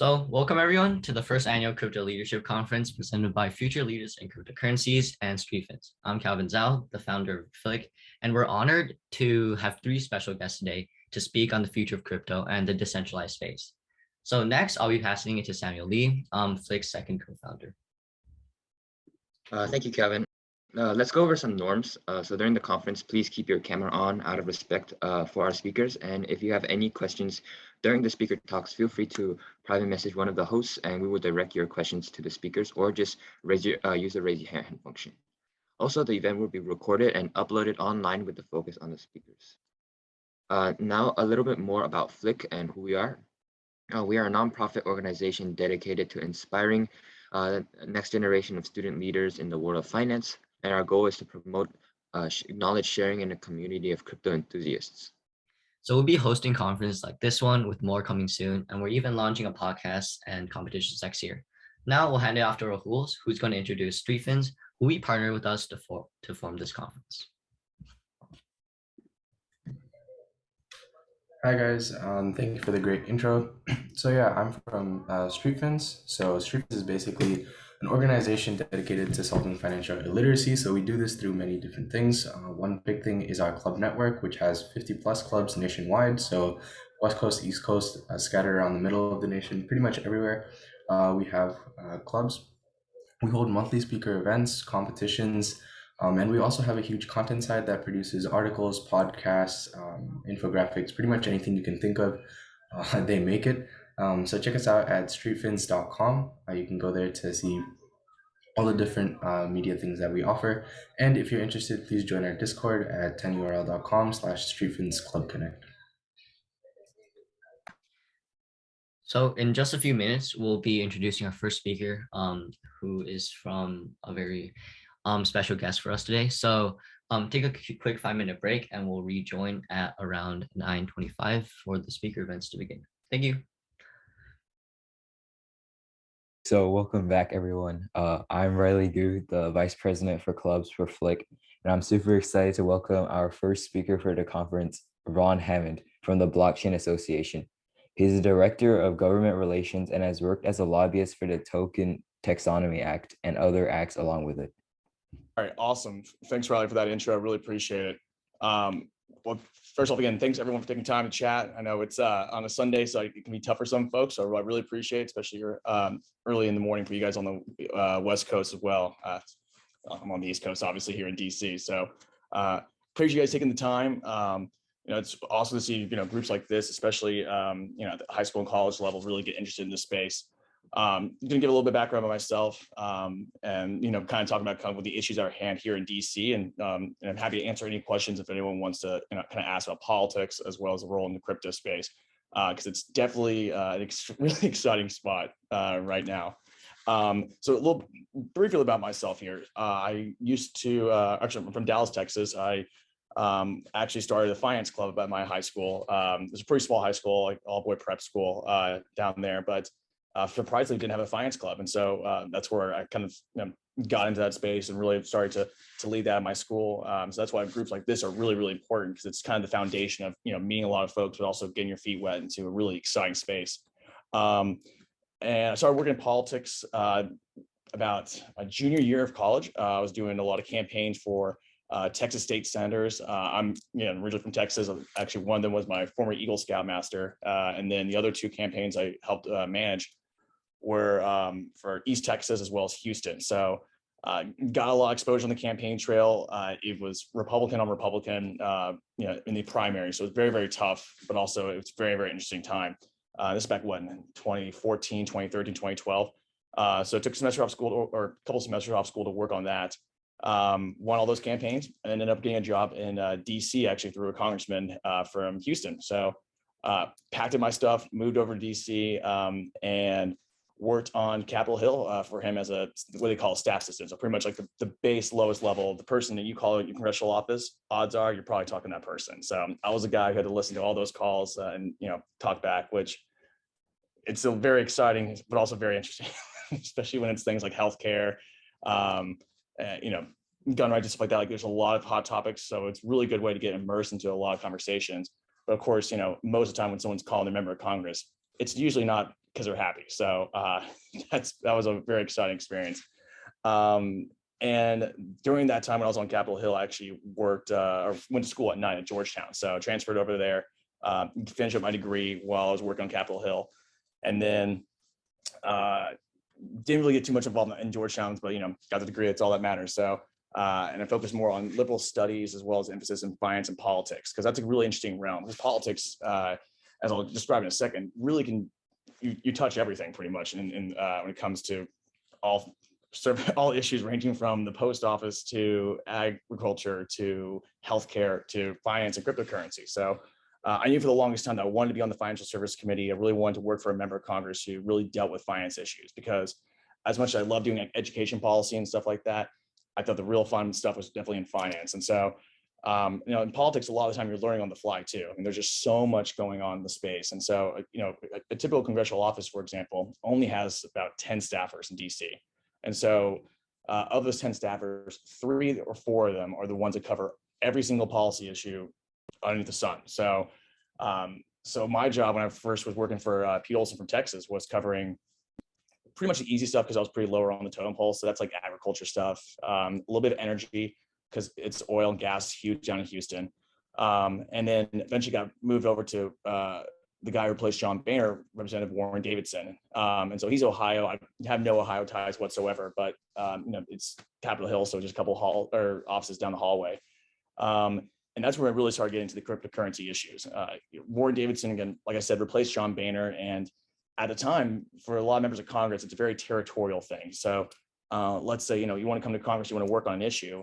Welcome everyone to the first annual Crypto Leadership Conference presented by Future Leaders in Cryptocurrencies and StreetFins. I'm Calvin Zhao, the founder of FLIC, and we're honored to have three special guests today to speak on the future of crypto and the decentralized space. So next, I'll be passing it to Samuel Lee, FLIC's second co-founder. Thank you, Kevin. Let's go over some norms. So during the conference, please keep your camera on out of respect for our speakers. And if you have any questions during the speaker talks, feel free to private message one of the hosts and we will direct your questions to the speakers, or just use the raise your hand function. Also, the event will be recorded and uploaded online with the focus on the speakers. Now, a little bit more about FLIC and who we are. We are a nonprofit organization dedicated to inspiring next generation of student leaders in the world of finance. And our goal is to promote knowledge sharing in a community of crypto enthusiasts. So we'll be hosting conferences like this one with more coming soon. And we're even launching a podcast and competitions next year. Now we'll hand it off to Rahul, who's going to introduce StreetFins, who we partner with us to form this conference. Hi guys, thank you for the great intro. So yeah, I'm from StreetFins. So StreetFins is basically an organization dedicated to solving financial illiteracy. So we do this through many different things. One big thing is our club network, which has 50 plus clubs nationwide. So West Coast, East Coast, scattered around the middle of the nation, pretty much everywhere. We have clubs. We hold monthly speaker events, competitions, and we also have a huge content side that produces articles, podcasts, infographics, pretty much anything you can think of, they make it. So check us out at streetfins.com. You can go there to see all the different media things that we offer. And if you're interested, please join our Discord at tinyurl.com/streetfinsclubconnect. So in just a few minutes, we'll be introducing our first speaker, who is from a very special guest for us today. So take a quick 5-minute break and we'll rejoin at around 9:25 for the speaker events to begin. Thank you. So welcome back, everyone. I'm Riley Gu, the Vice President for Clubs for FLIC, and I'm super excited to welcome our first speaker for the conference, Ron Hammond from the Blockchain Association. He's the Director of Government Relations and has worked as a lobbyist for the Token Taxonomy Act and other acts along with it. All right, awesome. Thanks, Riley, for that intro. I really appreciate it. Well, first off, again, thanks everyone for taking time to chat. I know it's on a Sunday, so it can be tough for some folks. So I really appreciate it, especially early in the morning for you guys on the West Coast as well. I'm on the East Coast, obviously here in DC. So appreciate you guys taking the time. It's awesome to see groups like this, especially at the high school and college level, really get interested in this space. I'm going to give a little bit of background about myself and, kind of talk about what the issues at hand here in DC. And I'm happy to answer any questions if anyone wants to kind of ask about politics as well as the role in the crypto space, because it's definitely an really exciting spot right now. So a little briefly about myself here. I used to, actually I'm from Dallas, Texas. I actually started a finance club at my high school. It was a pretty small high school, like all boy prep school down there, but surprisingly didn't have a finance club. And so that's where I kind of got into that space and really started to lead that at my school. So that's why groups like this are really, really important, because it's kind of the foundation of, meeting a lot of folks, but also getting your feet wet into a really exciting space. And I started working in politics about my junior year of college. I was doing a lot of campaigns for Texas state senators. I'm originally from Texas. Actually, one of them was my former Eagle Scoutmaster. And then the other two campaigns I helped manage were for East Texas as well as Houston. So got a lot of exposure on the campaign trail. It was Republican on Republican, in the primary. So it was very, very tough, but also it was very, very interesting time. This is back when, 2014, 2013, 2012. So I took a semester off school or a couple semesters off school to work on that. Won all those campaigns and ended up getting a job in DC, actually through a congressman from Houston. So packed up my stuff, moved over to DC, and worked on Capitol Hill for him as what they call a staff assistant. So pretty much like the base lowest level, the person that you call at your congressional office, odds are you're probably talking to that person. So I was a guy who had to listen to all those calls and talk back, which it's still very exciting, but also very interesting, especially when it's things like healthcare, gun rights, stuff like that. Like there's a lot of hot topics. So it's a really good way to get immersed into a lot of conversations. But of course, most of the time when someone's calling a member of Congress, it's usually not because they're happy. So that was a very exciting experience. And during that time when I was on Capitol Hill, I actually worked or went to school at night at Georgetown. So I transferred over there, finished up my degree while I was working on Capitol Hill. And then didn't really get too much involved in Georgetown, but got the degree. That's all that matters. So and I focused more on liberal studies as well as emphasis in finance and politics, because that's a really interesting realm. Because politics, as I'll describe in a second, really can you touch everything pretty much, and when it comes to all issues ranging from the post office to agriculture to healthcare to finance and cryptocurrency. So I knew for the longest time that I wanted to be on the Financial Service Committee. I really wanted to work for a member of Congress who really dealt with finance issues, because as much as I love doing like education policy and stuff like that, I thought the real fun stuff was definitely in finance. And so, in politics, a lot of the time you're learning on the fly too. I mean, there's just so much going on in the space. And so, a typical congressional office, for example, only has about 10 staffers in DC. And so of those 10 staffers, 3 or 4 of them are the ones that cover every single policy issue underneath the sun. So, so my job when I first was working for Pete Olson from Texas was covering pretty much the easy stuff, because I was pretty lower on the totem pole. So that's like agriculture stuff, a little bit of energy, because it's oil and gas huge down in Houston. And then eventually got moved over to the guy who replaced John Boehner, Representative Warren Davidson. And so he's Ohio. I have no Ohio ties whatsoever, but it's Capitol Hill, so just a couple offices down the hallway. And that's where I really started getting into the cryptocurrency issues. Warren Davidson, again, like I said, replaced John Boehner. And at the time, for a lot of members of Congress, it's a very territorial thing. So let's say, you want to come to Congress, you want to work on an issue.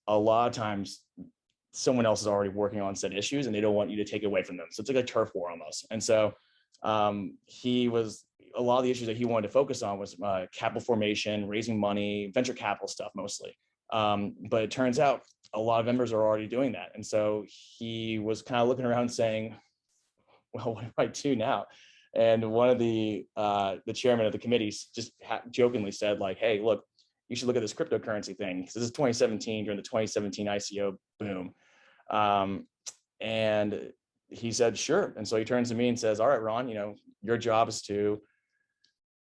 A lot of times someone else is already working on said issues and they don't want you to take it away from them. So it's like a turf war almost. And so a lot of the issues that he wanted to focus on was capital formation, raising money, venture capital stuff mostly. But it turns out a lot of members are already doing that. And so he was kind of looking around saying, well, what do I do now? And one of the chairman of the committee just jokingly said, like, hey, look, you should look at this cryptocurrency thing. This is 2017, during the 2017 ICO boom. And he said, sure. And so he turns to me and says, all right, Ron, your job is to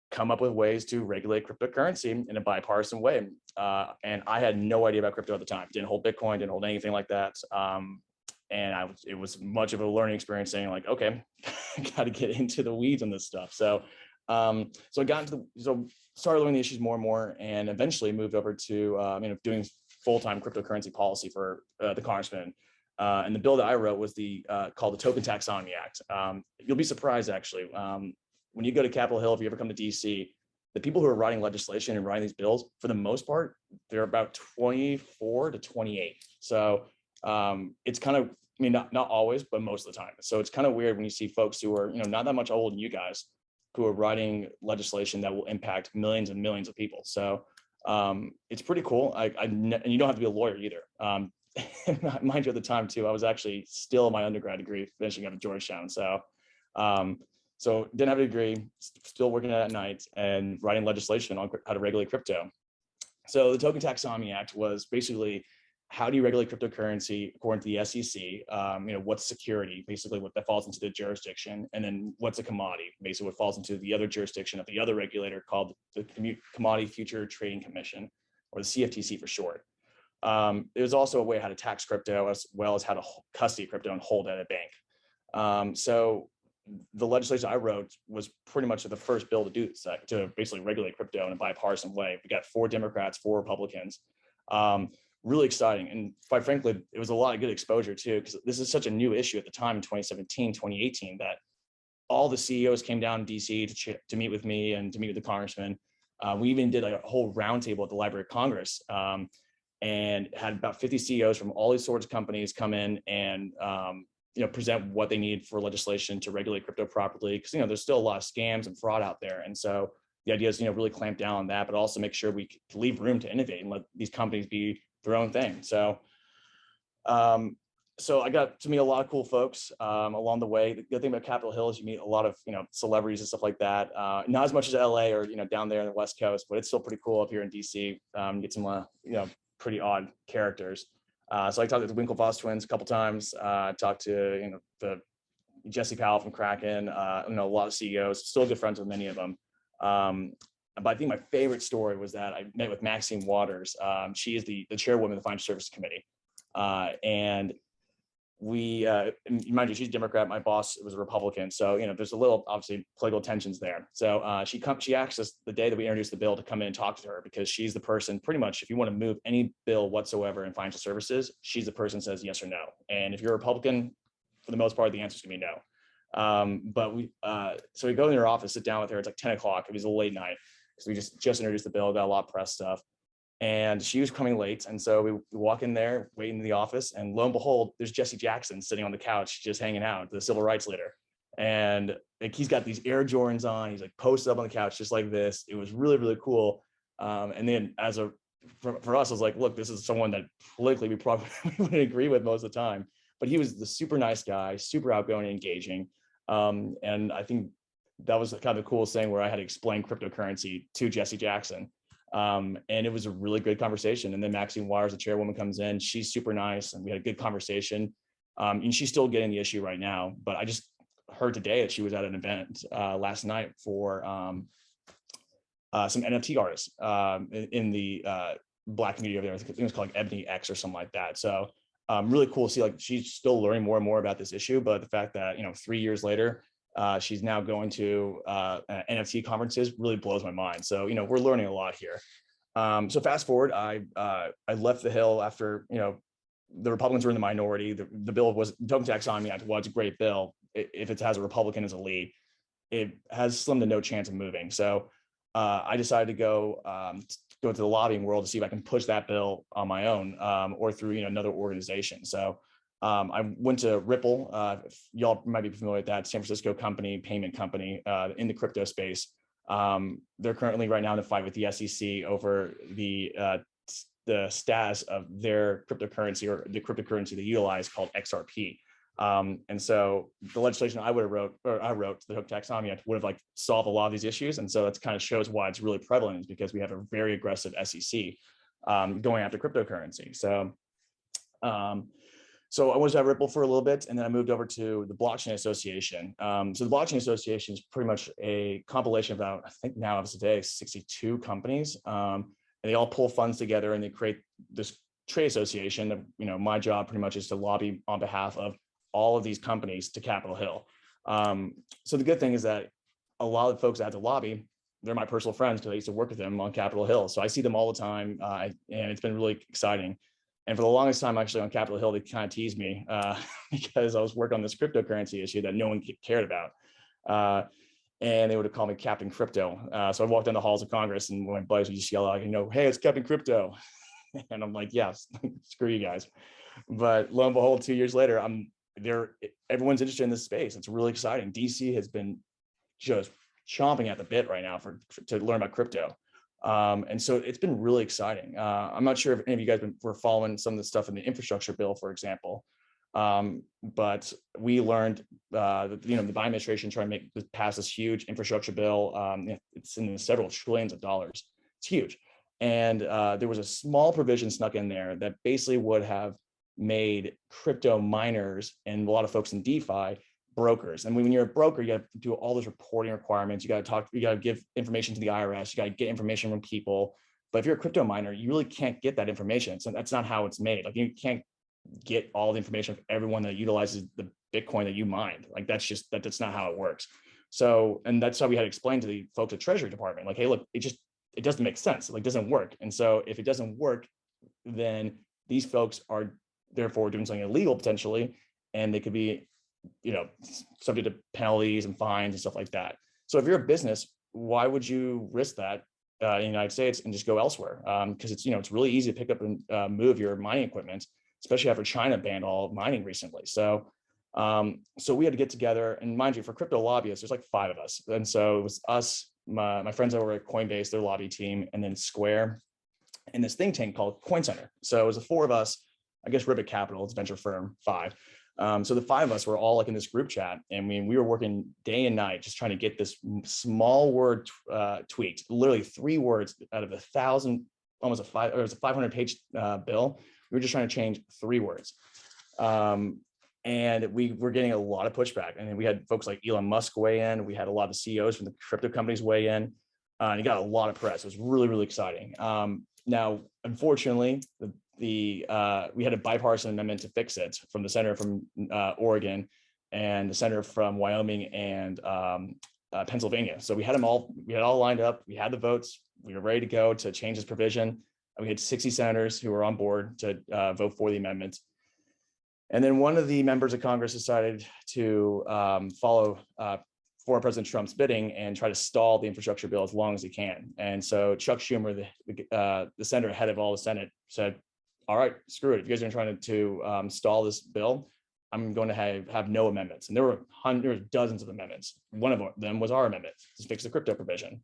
come up with ways to regulate cryptocurrency in a bipartisan way. And I had no idea about crypto at the time. Didn't hold Bitcoin, didn't hold anything like that. And it was much of a learning experience, saying like, okay, I got to get into the weeds on this stuff. So I got into started learning the issues more and more, and eventually moved over to doing full-time cryptocurrency policy for the congressman. And the bill that I wrote was called the Token Taxonomy Act. You'll be surprised, actually, when you go to Capitol Hill, if you ever come to DC, the people who are writing legislation and writing these bills, for the most part, they're about 24 to 28. So it's kind of, not always, but most of the time. So it's kind of weird when you see folks who are, not that much older than you guys, who are writing legislation that will impact millions and millions of people. So it's pretty cool. And you don't have to be a lawyer either. Mind you, at the time too, I was actually still in my undergrad degree, finishing up at Georgetown. So didn't have a degree, still working at night and writing legislation on how to regulate crypto. So the Token Taxonomy Act was basically, how do you regulate cryptocurrency according to the SEC? What's security, basically what that falls into the jurisdiction, and then what's a commodity, basically what falls into the other jurisdiction of the other regulator called the Commodity Future Trading Commission, or the CFTC for short. It was also a way how to tax crypto, as well as how to custody crypto and hold at a bank. So the legislation I wrote was pretty much the first bill to do this, to basically regulate crypto in a bipartisan way. We got 4 Democrats, 4 Republicans. Really exciting. And quite frankly, it was a lot of good exposure too, because this is such a new issue at the time in 2017, 2018, that all the CEOs came down to DC to meet with me and to meet with the congressman. We even did a whole roundtable at the Library of Congress, and had about 50 CEOs from all these sorts of companies come in and present what they need for legislation to regulate crypto properly, because there's still a lot of scams and fraud out there. And so the idea is really clamp down on that, but also make sure we leave room to innovate and let these companies be their own thing. So I got to meet a lot of cool folks along the way. The good thing about Capitol Hill is you meet a lot of celebrities and stuff like that. Not as much as LA or down there on the West Coast, but it's still pretty cool up here in DC. Get some pretty odd characters. So I talked to the Winklevoss twins a couple times. Talked to the Jesse Powell from Kraken, a lot of CEOs, still good friends with many of them. But I think my favorite story was that I met with Maxine Waters. She is the chairwoman of the Financial Services Committee. And we, mind you, she's a Democrat. My boss was a Republican. So, there's a little, obviously, political tensions there. So she asked us the day that we introduced the bill to come in and talk to her, because she's the person, pretty much, if you want to move any bill whatsoever in financial services, she's the person who says yes or no. And if you're a Republican, for the most part, the answer is going to be no. But so we go in her office, sit down with her. It's like 10 o'clock. It was a late night. So we just introduced the bill, got a lot of press stuff. And she was coming late. And so we walk in there, wait in the office, and lo and behold, there's Jesse Jackson sitting on the couch, just hanging out, the civil rights leader. And like, he's got these Air Jordans on. He's like posted up on the couch, just like this. It was really, really cool. And then for us, I was like, look, this is someone that politically we probably wouldn't agree with most of the time, but he was the super nice guy, super outgoing and engaging. And I think that was kind of the coolest thing, where I had to explain cryptocurrency to Jesse Jackson. And it was a really good conversation. And then Maxine Waters, the chairwoman, comes in. She's super nice, and we had a good conversation. And she's still getting the issue right now. But I just heard today that she was at an event last night for some NFT artists in the Black community over there. I think it was called like Ebony X or something like that. So really cool to see, like, she's still learning more and more about this issue. But the fact that 3 years later, she's now going to NFT conferences really blows my mind. So, we're learning a lot here. So fast forward, I left the Hill after, the Republicans were in the minority. The bill was Token Taxonomy Act. Was a great bill. If it has a Republican as a lead, it has slim to no chance of moving. So I decided to go to the lobbying world to see if I can push that bill on my own, or through another organization. So I went to Ripple. Y'all might be familiar with that San Francisco payment company in the crypto space. They're currently right now in a fight with the SEC over the status of their cryptocurrency, or the cryptocurrency they utilize, called XRP. And so the legislation I wrote, the Token Taxonomy Act, would have solved a lot of these issues. And so that kind of shows why it's really prevalent, is because we have a very aggressive SEC going after cryptocurrency. So I was at Ripple for a little bit, and then I moved over to the Blockchain Association. So the Blockchain Association is pretty much a compilation of about, I think now as of today, 62 companies. And they all pull funds together, and they create this trade association. My job pretty much is to lobby on behalf of all of these companies to Capitol Hill. So the good thing is that a lot of the folks I had to lobby, they're my personal friends, because I used to work with them on Capitol Hill. So I see them all the time, and it's been really exciting. And for the longest time, actually, on Capitol Hill, they kind of teased me because I was working on this cryptocurrency issue that no one cared about. And they would have called me Captain Crypto. So I walked down the halls of Congress, and my buddies would just yell out, hey, it's Captain Crypto. And I'm like, yes, screw you guys. But lo and behold, 2 years later, everyone's interested in this space. It's really exciting. DC has been just chomping at the bit right now to learn about crypto. And so it's been really exciting. I'm not sure if any of you guys were following some of the stuff in the infrastructure bill, for example. But we learned that the Biden administration trying to pass this huge infrastructure bill. It's in the several trillions of dollars. It's huge. And there was a small provision snuck in there that basically would have made crypto miners and a lot of folks in DeFi brokers. And when you're a broker, you got to do all those reporting requirements. You got to give information to the IRS. You got to get information from people. But if you're a crypto miner, you really can't get that information. So that's not how it's made. You can't get all the information of everyone that utilizes the Bitcoin that you mined. That's not how it works. So, and that's how we had to explain to the folks at Treasury Department, hey, look, it doesn't make sense. It doesn't work. And so if it doesn't work, then these folks are therefore doing something illegal potentially, and they could be subject to penalties and fines and stuff like that. So if you're a business, why would you risk that in the United States and just go elsewhere? Because it's really easy to pick up and move your mining equipment, especially after China banned all mining recently. So we had to get together, and mind you, for crypto lobbyists, there's 5 of us. And so it was us, my friends over at Coinbase, their lobby team, and then Square, and this think tank called Coin Center. So it was the 4 of us, I guess Ribbit Capital, it's a venture firm, 5. So the 5 of us were all in this group chat, and we were working day and night just trying to get this small word tweaked, literally 3 words out of 1,000, almost it was a 500-page bill. We were just trying to change 3 words. And we were getting a lot of pushback. And we had folks like Elon Musk weigh in. We had a lot of CEOs from the crypto companies weigh in. And he got a lot of press. It was really, really exciting. Now, unfortunately, we had a bipartisan amendment to fix it from the senator from Oregon and the senator from Wyoming and Pennsylvania. So we had all lined up. We had the votes. We were ready to go to change this provision. We had 60 senators who were on board to vote for the amendment. And then one of the members of Congress decided to follow former President Trump's bidding and try to stall the infrastructure bill as long as he can. And so Chuck Schumer, the senator head of all the Senate, said, all right, screw it. If you guys are trying to stall this bill, I'm going to have no amendments. And there were dozens of amendments. One of them was our amendment to fix the crypto provision.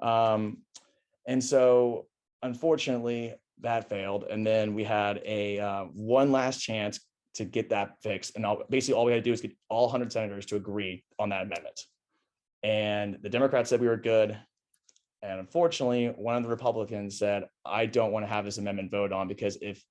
And so unfortunately that failed. And then we had a one last chance to get that fixed. And basically all we had to do is get all 100 senators to agree on that amendment. And the Democrats said we were good. And unfortunately, one of the Republicans said, I don't want to have this amendment voted on, because if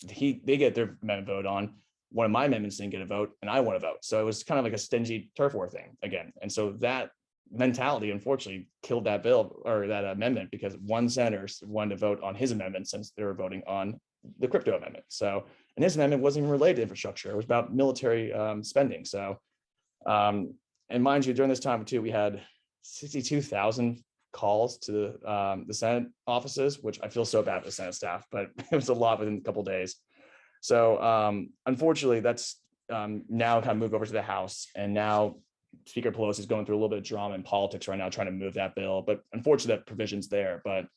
they get their amendment voted on, one of my amendments didn't get a vote and I want to vote. So it was kind of like a stingy turf war thing again. And so that mentality unfortunately killed that bill or that amendment, because one senator wanted to vote on his amendment since they were voting on the crypto amendment. So, and his amendment wasn't even related to infrastructure. It was about military spending. So, and mind you, during this time too, we had 62,000 calls to the Senate offices, which I feel so bad for the Senate staff, but it was a lot within a couple of days. So unfortunately, that's now kind of moved over to the House, and now Speaker Pelosi is going through a little bit of drama in politics right now, trying to move that bill. But unfortunately, that provision's there. But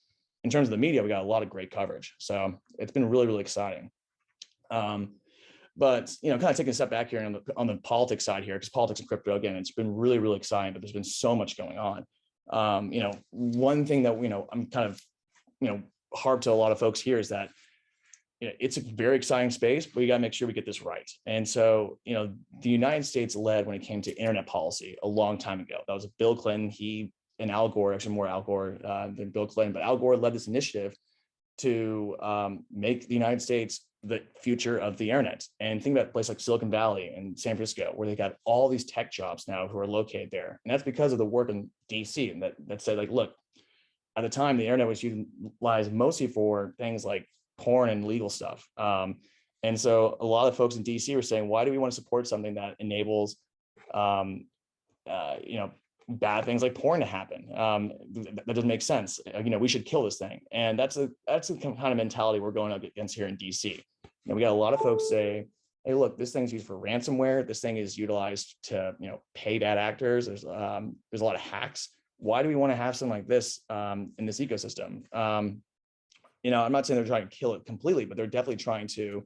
in terms of the media, we got a lot of great coverage. So it's been really, really exciting. But kind of taking a step back here on the politics side here, because politics and crypto, again, it's been really, really exciting. But there's been so much going on. One thing that I'm kind of harp to a lot of folks here is that it's a very exciting space, but we got to make sure we get this right. And so, the United States led when it came to internet policy a long time ago. That was Bill Clinton. He and Al Gore, actually more Al Gore than Bill Clinton, but Al Gore led this initiative to make the United States the future of the internet. And think about a place like Silicon Valley and San Francisco, where they got all these tech jobs now who are located there. And that's because of the work in DC, and that said, like, look, at the time, the internet was utilized mostly for things like porn and legal stuff. And so a lot of folks in DC were saying, why do we want to support something that enables, bad things like porn to happen? That doesn't make sense. We should kill this thing. And that's the kind of mentality we're going up against here in DC. We got a lot of folks say, hey, look, this thing's used for ransomware. This thing is utilized to, pay bad actors. There's a lot of hacks. Why do we want to have something like this in this ecosystem? I'm not saying they're trying to kill it completely, but they're definitely trying to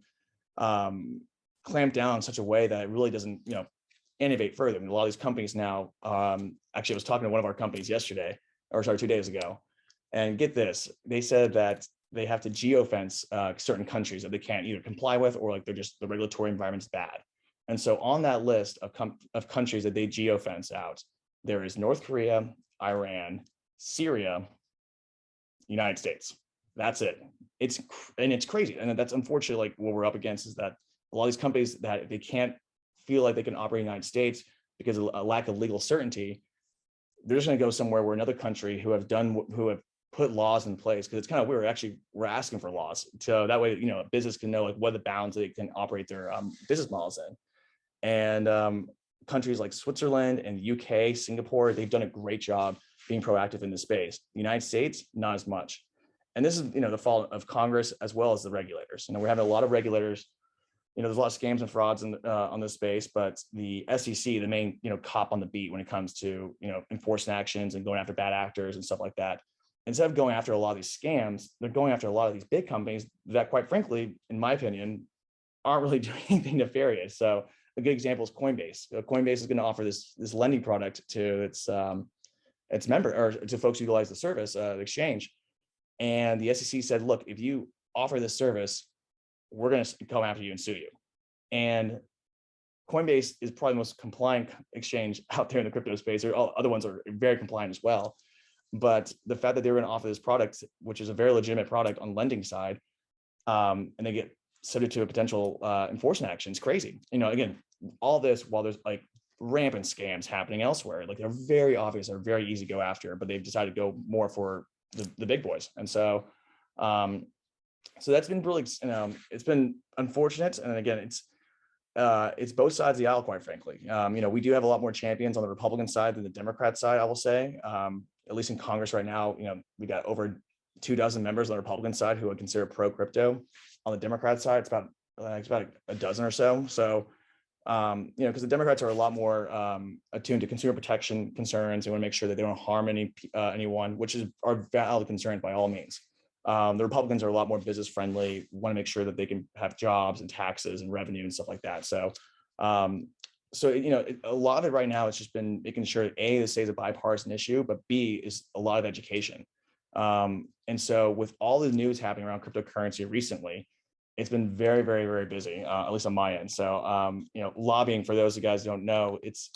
clamp down in such a way that it really doesn't, innovate further. I mean, a lot of these companies now, actually, I was talking to one of our companies 2 days ago, and get this, they said that they have to geofence certain countries that they can't either comply with, or like the regulatory environment's bad. And so on that list of countries that they geofence out, there is North Korea, Iran, Syria, United States. That's it. It's crazy. And that's unfortunately like what we're up against, is that a lot of these companies, that they can't feel like they can operate in the United States because of a lack of legal certainty, they're just going to go somewhere where another country who have put laws in place, because it's kind of weird. Actually, we're asking for laws, so that way, a business can know like what the bounds they can operate their business models in. And countries like Switzerland and the UK, Singapore, they've done a great job being proactive in this space. The United States, not as much. And this is, the fault of Congress as well as the regulators. We're having a lot of regulators. There's a lot of scams and frauds on this space, but the SEC, the main, cop on the beat when it comes to, enforcement actions and going after bad actors and stuff like that, instead of going after a lot of these scams, they're going after a lot of these big companies that, quite frankly, in my opinion, aren't really doing anything nefarious. So a good example is Coinbase. Coinbase is going to offer this lending product to its member, or to folks who utilize the service, the exchange. And the SEC said, look, if you offer this service, we're going to come after you and sue you. And Coinbase is probably the most compliant exchange out there in the crypto space. Other ones are very compliant as well. But the fact that they're going to offer this product, which is a very legitimate product on lending side, and they get subject to a potential enforcement action. It's crazy. Again, all this while there's like rampant scams happening elsewhere. Like they're very obvious, they're very easy to go after, but they've decided to go more for the big boys. And so, so that's been really, it's been unfortunate. And again, it's both sides of the aisle, quite frankly. We do have a lot more champions on the Republican side than the Democrat side, I will say. At least in Congress right now, we got over 24 members on the Republican side who would consider pro crypto. On the Democrat side, it's about a dozen or so. So, because the Democrats are a lot more attuned to consumer protection concerns. They want to make sure that they don't harm anyone, which are valid concerns by all means. The Republicans are a lot more business friendly, want to make sure that they can have jobs and taxes and revenue and stuff like that. So, a lot of it right now has just been making sure that A, this stays a bipartisan issue, but B is a lot of education. And so with all the news happening around cryptocurrency recently, it's been very, very, very busy, at least on my end. So, lobbying, for those of you guys who don't know, it's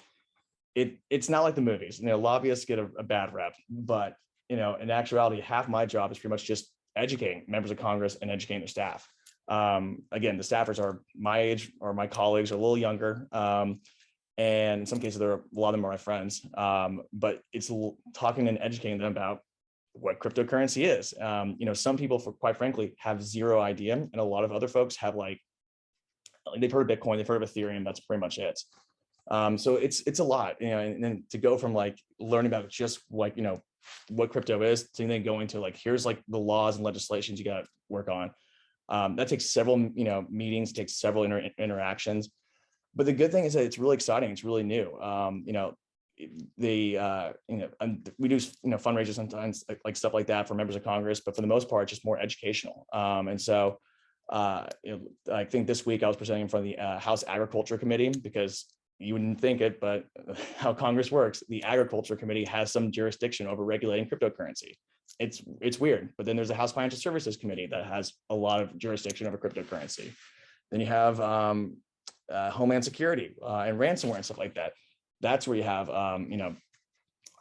not like the movies. Lobbyists get a bad rep, but in actuality, half my job is pretty much just educating members of Congress and educating their staff. Again, the staffers are my age, or my colleagues are a little younger. And in some cases, a lot of them are my friends. But it's talking and educating them about what cryptocurrency is. Some people, quite frankly, have zero idea, and a lot of other folks have they've heard of Bitcoin, they've heard of Ethereum. That's pretty much it. So it's a lot, and then to go from learning about just what crypto is to then going to here's the laws and legislations you got to work on. That takes several meetings, takes several interactions. But the good thing is that it's really exciting. It's really new. We do fundraisers sometimes, like stuff like that for members of Congress, but for the most part, just more educational. And so I think this week I was presenting in front of the House Agriculture Committee, because you wouldn't think it, but how Congress works, the Agriculture Committee has some jurisdiction over regulating cryptocurrency. It's weird. But then there's the House Financial Services Committee that has a lot of jurisdiction over cryptocurrency. Then you have Homeland Security and ransomware and stuff like that. That's where you have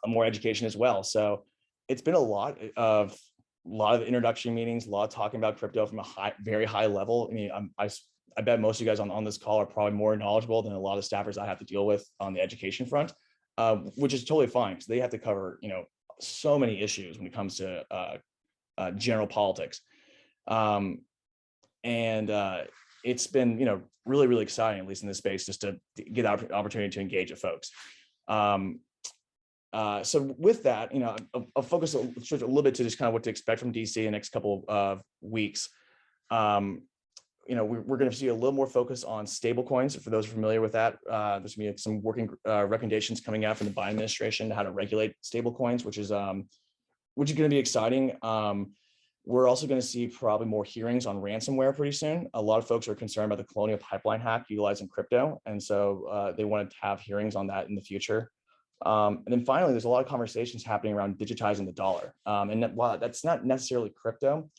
more education as well. So it's been a lot of introduction meetings, a lot of talking about crypto from a very high level. I mean, I bet most of you guys on this call are probably more knowledgeable than a lot of staffers I have to deal with on the education front, which is totally fine, because they have to cover so many issues when it comes to general politics. It's been really, really exciting, at least in this space, just to get the opportunity to engage with folks. So with that, I'll focus a little bit to just kind of what to expect from DC in the next couple of weeks. We're going to see a little more focus on stable coins. For those familiar with that, there's going to be some working recommendations coming out from the Biden administration how to regulate stable coins, which is going to be exciting. We're also going to see probably more hearings on ransomware pretty soon. A lot of folks are concerned about the Colonial Pipeline hack utilizing crypto, and so they wanted to have hearings on that in the future. And then finally, there's a lot of conversations happening around digitizing the dollar. And while that's not necessarily crypto,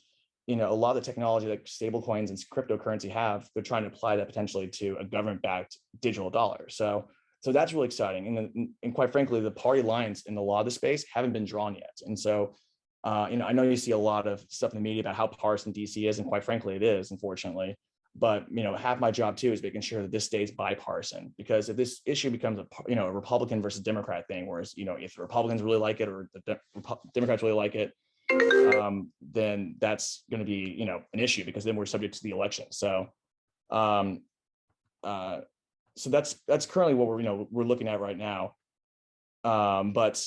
a lot of the technology that stable coins and cryptocurrency have, they're trying to apply that potentially to a government-backed digital dollar. So that's really exciting. And quite frankly, the party lines in a lot of the space haven't been drawn yet. And so, I know you see a lot of stuff in the media about how partisan DC is, and quite frankly, it is, unfortunately. But half my job too is making sure that this stays bipartisan, because if this issue becomes a Republican versus Democrat thing, whereas if the Republicans really like it or the Democrats really like it, then that's going to be an issue, because then we're subject to the election. So so that's currently what we're looking at right now. But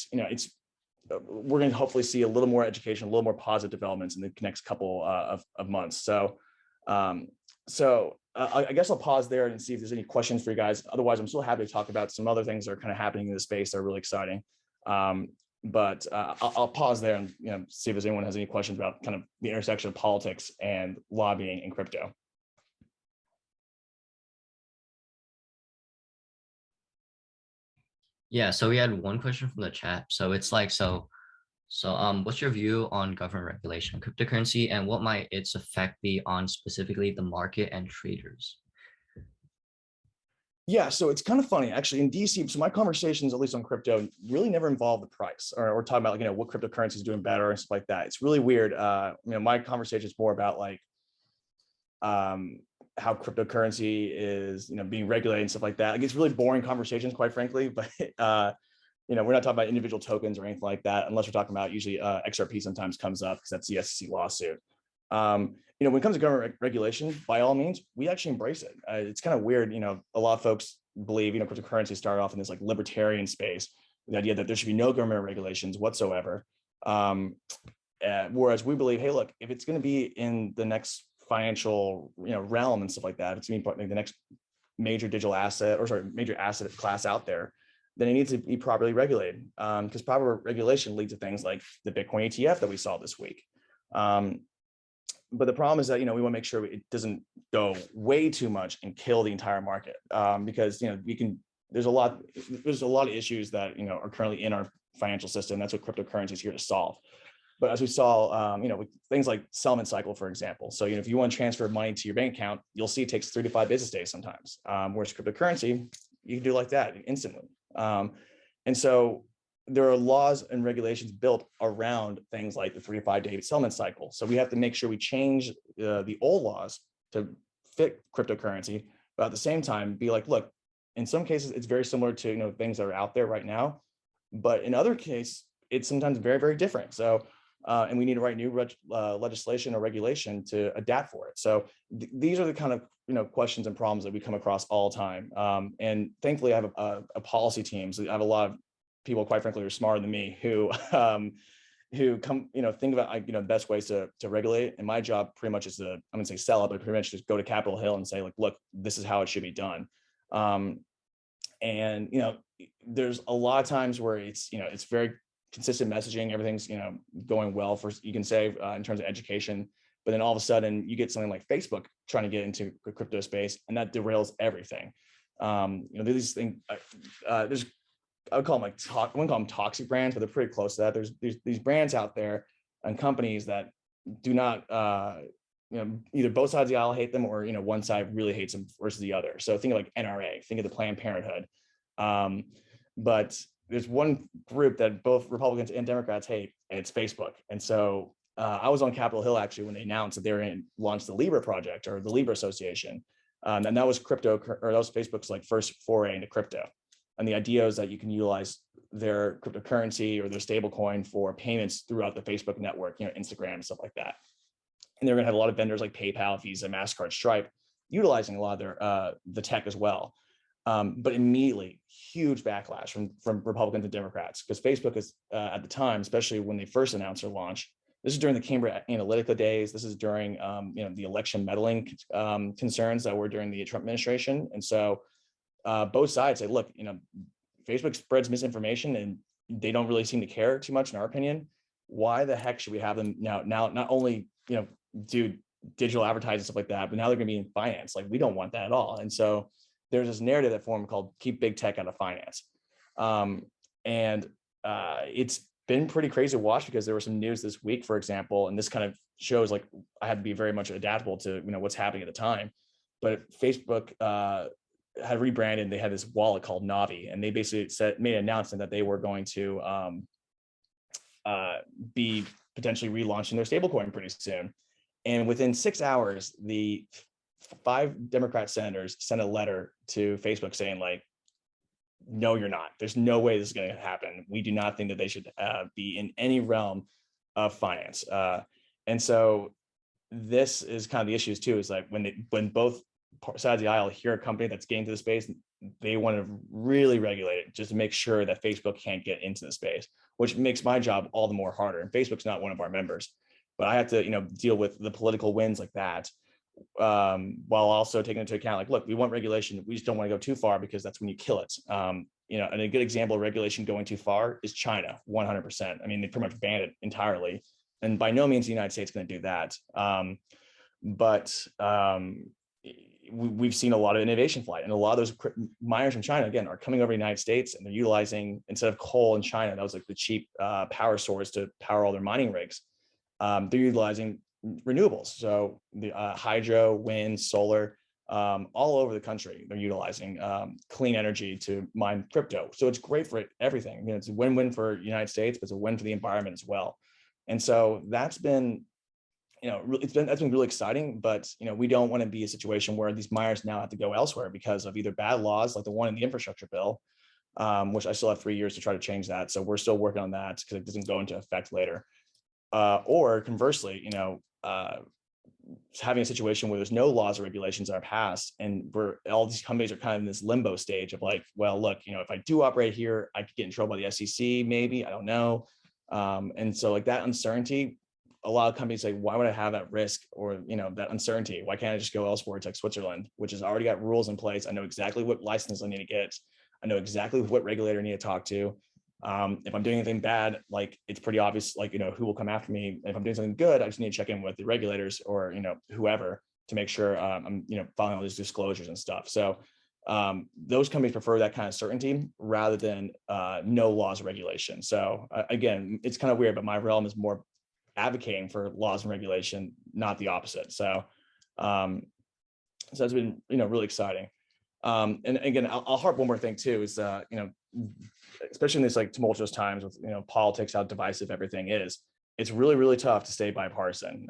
we're going to hopefully see a little more education, a little more positive developments in the next couple of months. So I guess I'll pause there and see if there's any questions for you guys. Otherwise, I'm still happy to talk about some other things that are kind of happening in the space that are really exciting. But I'll pause there and see if there's anyone has any questions about kind of the intersection of politics and lobbying and crypto. Yeah, so we had one question from the chat. So it's what's your view on government regulation of cryptocurrency, and what might its effect be on specifically the market and traders? Yeah, so it's kind of funny actually in DC. So my conversations, at least on crypto, really never involve the price or talking about what cryptocurrency is doing better and stuff like that. It's really weird. My conversation is more about how cryptocurrency is, being regulated and stuff like that. Like, it's really boring conversations, quite frankly, but we're not talking about individual tokens or anything like that, unless we're talking about usually XRP sometimes comes up because that's the SEC lawsuit. When it comes to government regulation, by all means, we actually embrace it. It's kind of weird. A lot of folks believe, cryptocurrency started off in this like libertarian space, the idea that there should be no government regulations whatsoever. Whereas we believe, hey, look, if it's going to be in the next financial, realm and stuff like that, it's going to be the next major digital asset, major asset class out there, then it needs to be properly regulated. Because proper regulation leads to things like the Bitcoin ETF that we saw this week. But the problem is that, we want to make sure it doesn't go way too much and kill the entire market. Because, there's a lot of issues that, are currently in our financial system. That's what cryptocurrency is here to solve. But as we saw, with things like settlement cycle, for example. So, if you want to transfer money to your bank account, you'll see it takes 3 to 5 business days sometimes. Whereas cryptocurrency, you can do like that instantly. And so there are laws and regulations built around things like the 3 to 5 day settlement cycle. So we have to make sure we change the old laws to fit cryptocurrency, but at the same time, be like, look, in some cases, it's very similar to, things that are out there right now, but in other cases, it's sometimes very, very different. So, and we need to write new legislation or regulation to adapt for it. So these are the kind of, questions and problems that we come across all the time. And thankfully, I have a policy team. So I have a lot of people, quite frankly, who are smarter than me who come, think about, the best ways to regulate. And my job pretty much is to, I'm going to say sell it, but pretty much just go to Capitol Hill and say, like, look, this is how it should be done. And, there's a lot of times where it's very consistent messaging. Everything's, going well for, you can say, in terms of education, but then all of a sudden you get something like Facebook trying to get into the crypto space, and that derails everything. These things, there's, I would call them I wouldn't call them toxic brands, but they're pretty close to that. There's these brands out there and companies that do not, either both sides of the aisle hate them, or, one side really hates them versus the other. So think of like NRA, think of the Planned Parenthood. But there's one group that both Republicans and Democrats hate, and it's Facebook. And so I was on Capitol Hill actually when they announced that they were going to launch the Libra project, or the Libra Association. And that was that was Facebook's like first foray into crypto. And the idea is that you can utilize their cryptocurrency or their stable coin for payments throughout the Facebook network, Instagram, stuff like that. And they're going to have a lot of vendors like PayPal, Visa, MasterCard, Stripe, utilizing a lot of their the tech as well. But immediately, huge backlash from Republicans and Democrats, because Facebook is at the time, especially when they first announced their launch, this is during the Cambridge Analytica days. This is during the election meddling concerns that were during the Trump administration. And so both sides say, look, Facebook spreads misinformation and they don't really seem to care too much, in our opinion. Why the heck should we have them now not only, do digital advertising, stuff like that, but now they're going to be in finance? Like, we don't want that at all. And so there's this narrative that formed called keep big tech out of finance. It's been pretty crazy to watch, because there was some news this week, for example, and this kind of shows like I had to be very much adaptable to, what's happening at the time. But Facebook had rebranded. They had this wallet called Navi, and they basically made an announcement that they were going to be potentially relaunching their stablecoin pretty soon. And within 6 hours, the 5 Democrat senators sent a letter to Facebook saying, like, no, you're not. There's no way this is going to happen. We do not think that they should be in any realm of finance. And so this is kind of the issues too, is like when both sides of the aisle hear a company that's getting to the space, they want to really regulate it just to make sure that Facebook can't get into the space, which makes my job all the more harder. And Facebook's not one of our members, but I have to, deal with the political winds like that, while also taking into account, like, look, we want regulation. We just don't want to go too far, because that's when you kill it. And a good example of regulation going too far is China, 100%. I mean, they pretty much banned it entirely. And by no means the United States is going to do that. We've seen a lot of innovation flight, and a lot of those miners from China, again, are coming over to the United States, and they're utilizing, instead of coal in China, that was like the cheap power source to power all their mining rigs. They're utilizing renewables. So the hydro, wind, solar, all over the country, they're utilizing clean energy to mine crypto. So it's great for everything. It's a win-win for the United States, but it's a win for the environment as well. And so that's been, that's been really exciting, but we don't want to be a situation where these miners now have to go elsewhere because of either bad laws like the one in the infrastructure bill, which I still have 3 years to try to change that. So we're still working on that because it doesn't go into effect later. Or conversely, having a situation where there's no laws or regulations that are passed, and where all these companies are kind of in this limbo stage of like, well, look, if I do operate here, I could get in trouble by the SEC, maybe, I don't know. And so like that uncertainty, a lot of companies say, why would I have that risk or, that uncertainty? Why can't I just go elsewhere to like Switzerland, which has already got rules in place? I know exactly what license I need to get. I know exactly what regulator I need to talk to. If I'm doing anything bad, like it's pretty obvious, like, who will come after me. If I'm doing something good, I just need to check in with the regulators or, whoever to make sure I'm, following all these disclosures and stuff. So those companies prefer that kind of certainty rather than no laws or regulation. So again, it's kind of weird, but my realm is more advocating for laws and regulation, not the opposite. So, so that's been, really exciting. And again, I'll harp one more thing too, is, especially in this like tumultuous times with, politics, how divisive everything is, it's really, really tough to stay bipartisan.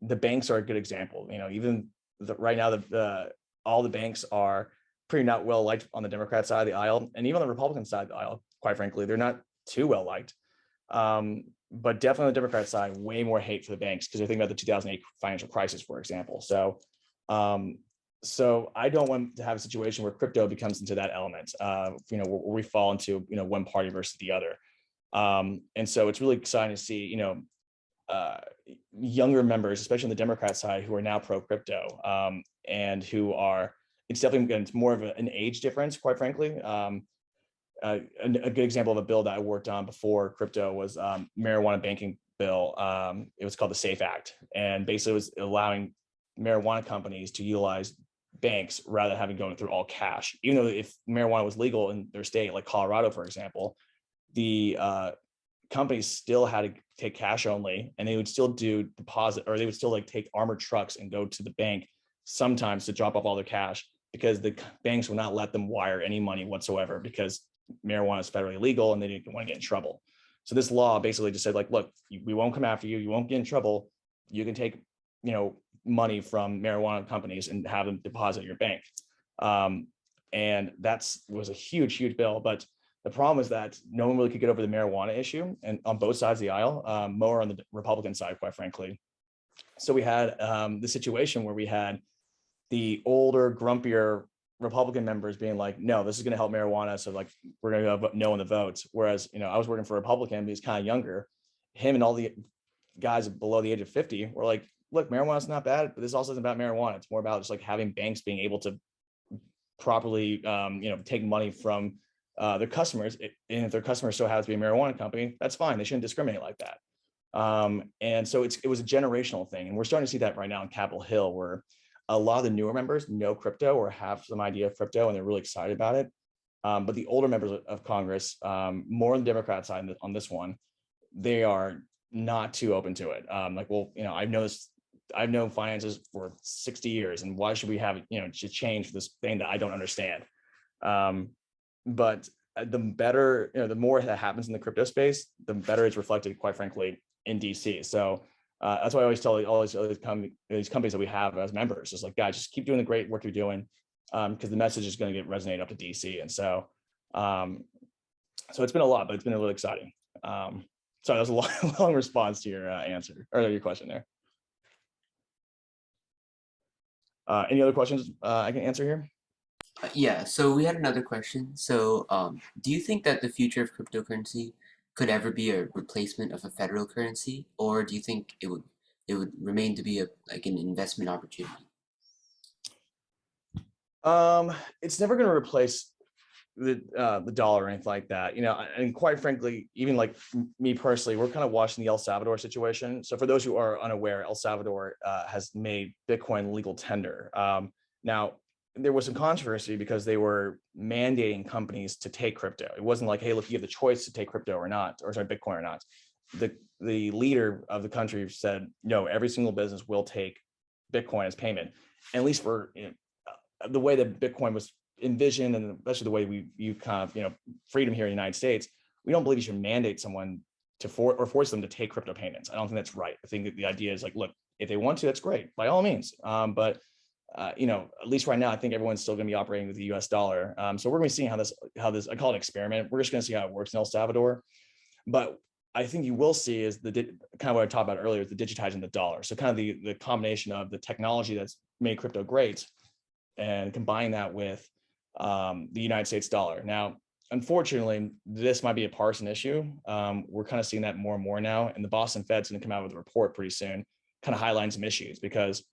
The banks are a good example. Even right now, all the banks are pretty not well liked on the Democrat side of the aisle, and even on the Republican side of the aisle, quite frankly, they're not too well liked. But definitely on the Democrat side, way more hate for the banks because they're thinking about the 2008 financial crisis, for example. So, so I don't want to have a situation where crypto becomes into that element, where we fall into, one party versus the other. And so it's really exciting to see, younger members, especially on the Democrat side, who are now pro crypto, and who are, it's definitely it's more of an age difference, quite frankly. A good example of a bill that I worked on before crypto was marijuana banking bill. It was called the SAFE Act, and basically it was allowing marijuana companies to utilize banks rather than having going through all cash. Even though if marijuana was legal in their state, like Colorado, for example, the companies still had to take cash only, and they would still do deposit, or they would still like take armored trucks and go to the bank sometimes to drop off all their cash, because the banks would not let them wire any money whatsoever because marijuana is federally legal and they didn't want to get in trouble. So this law basically just said like, look, we won't come after you. You won't get in trouble. You can take, money from marijuana companies and have them deposit at your bank. And was a huge, huge bill. But the problem is that no one really could get over the marijuana issue, and on both sides of the aisle, more on the Republican side, quite frankly. So we had the situation where we had the older, grumpier Republican members being like, no, this is going to help marijuana. So like, we're going to go no on the votes. Whereas, I was working for a Republican, but he's kind of younger. Him and all the guys below the age of 50 were like, look, marijuana's not bad, but this also isn't about marijuana. It's more about just like having banks being able to properly, take money from their customers. And if their customers so happens to be a marijuana company, that's fine. They shouldn't discriminate like that. And so it was a generational thing. And we're starting to see that right now in Capitol Hill, where a lot of the newer members know crypto or have some idea of crypto, and they're really excited about it. But the older members of Congress, more on the Democrat side on this one, they are not too open to it. Like, well, I've known finances for 60 years, and why should we have to change this thing that I don't understand? But the better, the more that happens in the crypto space, the better it's reflected, quite frankly, in DC. So that's why I always tell all these companies that we have as members, just like, guys, just keep doing the great work you're doing, because the message is going to get resonated up to DC. And so, so it's been a lot, but it's been really exciting. So that was a long response to your answer, or your question there. Any other questions I can answer here? Yeah, so we had another question. So do you think that the future of cryptocurrency could ever be a replacement of a federal currency, or do you think it would remain to be an investment opportunity? It's never going to replace the dollar or anything like that, and quite frankly, even like me personally, we're kind of watching the El Salvador situation. So for those who are unaware, El Salvador has made Bitcoin legal tender. Now, there was some controversy because they were mandating companies to take crypto. It wasn't like, hey, look, you have the choice to take crypto or not, or sorry, Bitcoin or not. The leader of the country said, no, every single business will take Bitcoin as payment, at least for the way that Bitcoin was envisioned, and especially the way we view kind of freedom here in the United States. We don't believe you should mandate someone to force them to take crypto payments. I don't think that's right. I think that the idea is like, look, if they want to, that's great, by all means. But you know, at least right now, I think everyone's still going to be operating with the U.S. dollar. So we're going to be seeing how this, I call it an experiment. We're just going to see how it works in El Salvador. But I think you will see is kind of what I talked about earlier, is the digitizing the dollar. So kind of the combination of the technology that's made crypto great and combine that with the United States dollar. Now, unfortunately, this might be a partisan issue. We're kind of seeing that more and more now, and the Boston Fed's going to come out with a report pretty soon, kind of highlighting some issues because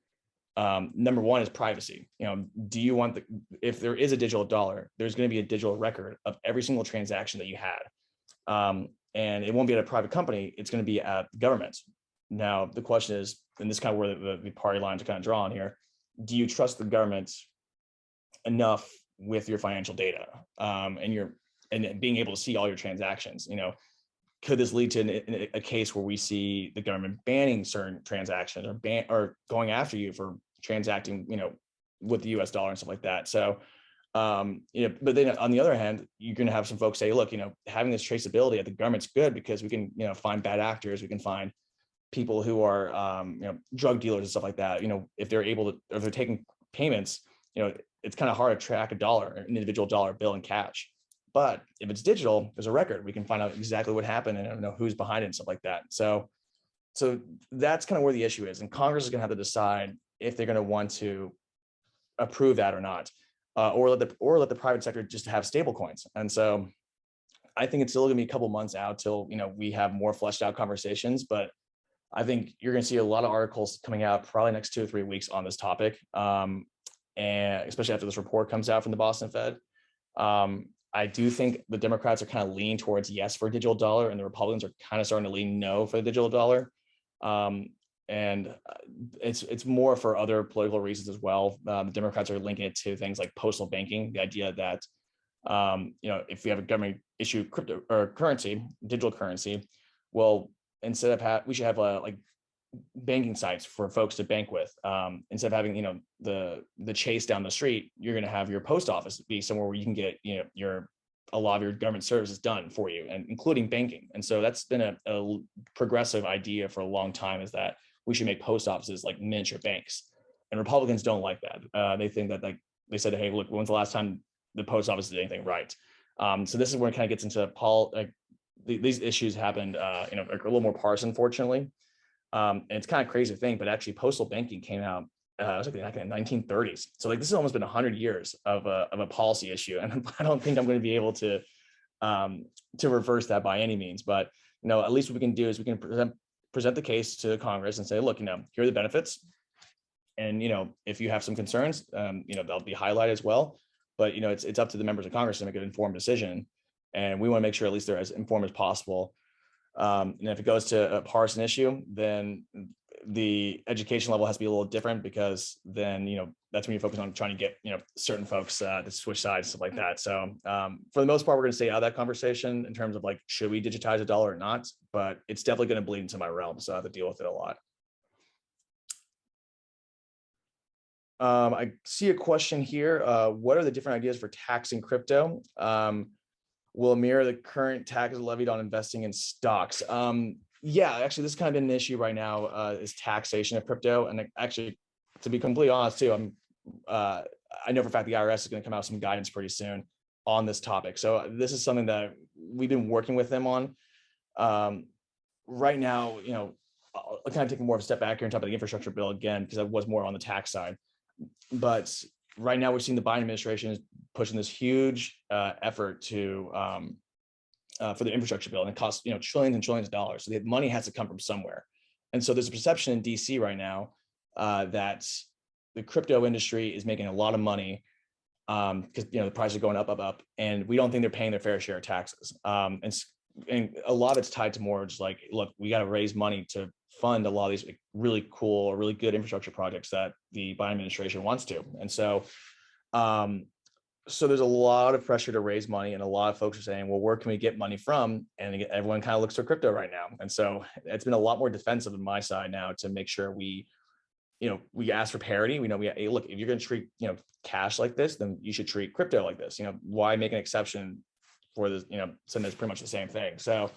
number one is privacy. You know, do you want if there is a digital dollar, there's going to be a digital record of every single transaction that you had. And it won't be at a private company, it's going to be at government. Now, the question is, and this is kind of where the party lines are kind of drawn here, do you trust the government enough with your financial data and being able to see all your transactions? You know, could this lead to a case where we see the government banning certain transactions or going after you for transacting, you know, with the US dollar and stuff like that? So, you know, but then on the other hand, you're going to have some folks say, look, you know, having this traceability at the government's good because we can, you know, find bad actors, we can find people who are, you know, drug dealers and stuff like that. You know, if they're able to, if they're taking payments, you know, it's kind of hard to track an individual dollar bill in cash. But if it's digital, there's a record. We can find out exactly what happened and know who's behind it and stuff like that. So that's kind of where the issue is. And Congress is going to have to decide if they're going to want to approve that or not, or let the private sector just have stable coins. And so I think it's still going to be a couple months out till, you know, we have more fleshed out conversations. But I think you're going to see a lot of articles coming out probably next 2 or 3 weeks on this topic, and especially after this report comes out from the Boston Fed. I do think the Democrats are kind of leaning towards yes for a digital dollar, and the Republicans are kind of starting to lean no for the digital dollar. And it's more for other political reasons as well. The Democrats are linking it to things like postal banking, the idea that you know, if we have a government issue crypto or currency, digital currency, well, instead of we should have like banking sites for folks to bank with. Instead of having, you know, the Chase down the street, you're going to have your post office be somewhere where you can get, you know, a lot of your government services done for you, and including banking. And so that's been a progressive idea for a long time, is that we should make post offices like miniature banks. And Republicans don't like that. They think that, like they said, hey, look, when's the last time the post office did anything right? So this is where it kind of gets into these issues happened, you know, a little more partisan, fortunately. And it's kind of crazy to think, but actually postal banking came out, it was like in the 1930s. So like this has almost been 100 years of a policy issue. And I don't think I'm going to be able to reverse that by any means. But, you know, at least what we can do is we can present the case to Congress and say, look, you know, here are the benefits. And, you know, if you have some concerns, you know, they'll be highlighted as well. But, you know, it's up to the members of Congress to make an informed decision. And we want to make sure at least they're as informed as possible. And if it goes to a partisan issue, then the education level has to be a little different, because then, you know, that's when you focus on trying to get, you know, certain folks to switch sides, stuff like that. So for the most part, we're going to stay out of that conversation in terms of like, should we digitize a dollar or not? But it's definitely going to bleed into my realm, so I have to deal with it a lot. I see a question here. What are the different ideas for taxing crypto? Will mirror the current tax levied on investing in stocks? Yeah, actually, this is kind of been an issue right now, is taxation of crypto. And actually, to be completely honest too, I know for a fact the IRS is going to come out with some guidance pretty soon on this topic. So this is something that we've been working with them on. Right now, you know, I'll kind of take more of a step back here and talk about the infrastructure bill again, because I was more on the tax side. But right now, we're seeing the Biden administration is pushing this huge effort to for the infrastructure bill, and it costs, you know, trillions and trillions of dollars. So the money has to come from somewhere. And so there's a perception in DC right now that the crypto industry is making a lot of money because, you know, the prices are going up, and we don't think they're paying their fair share of taxes. And a lot of it's tied to more just like, look, we got to raise money to fund a lot of these really cool or really good infrastructure projects that the Biden administration wants to. And so, so there's a lot of pressure to raise money, and a lot of folks are saying, well, where can we get money from? And everyone kind of looks to crypto right now. And so it's been a lot more defensive on my side now to make sure we, you know, we ask for parity. We know hey, look, if you're going to treat, you know, cash like this, then you should treat crypto like this. You know, why make an exception for this, you know, something that's pretty much the same thing. So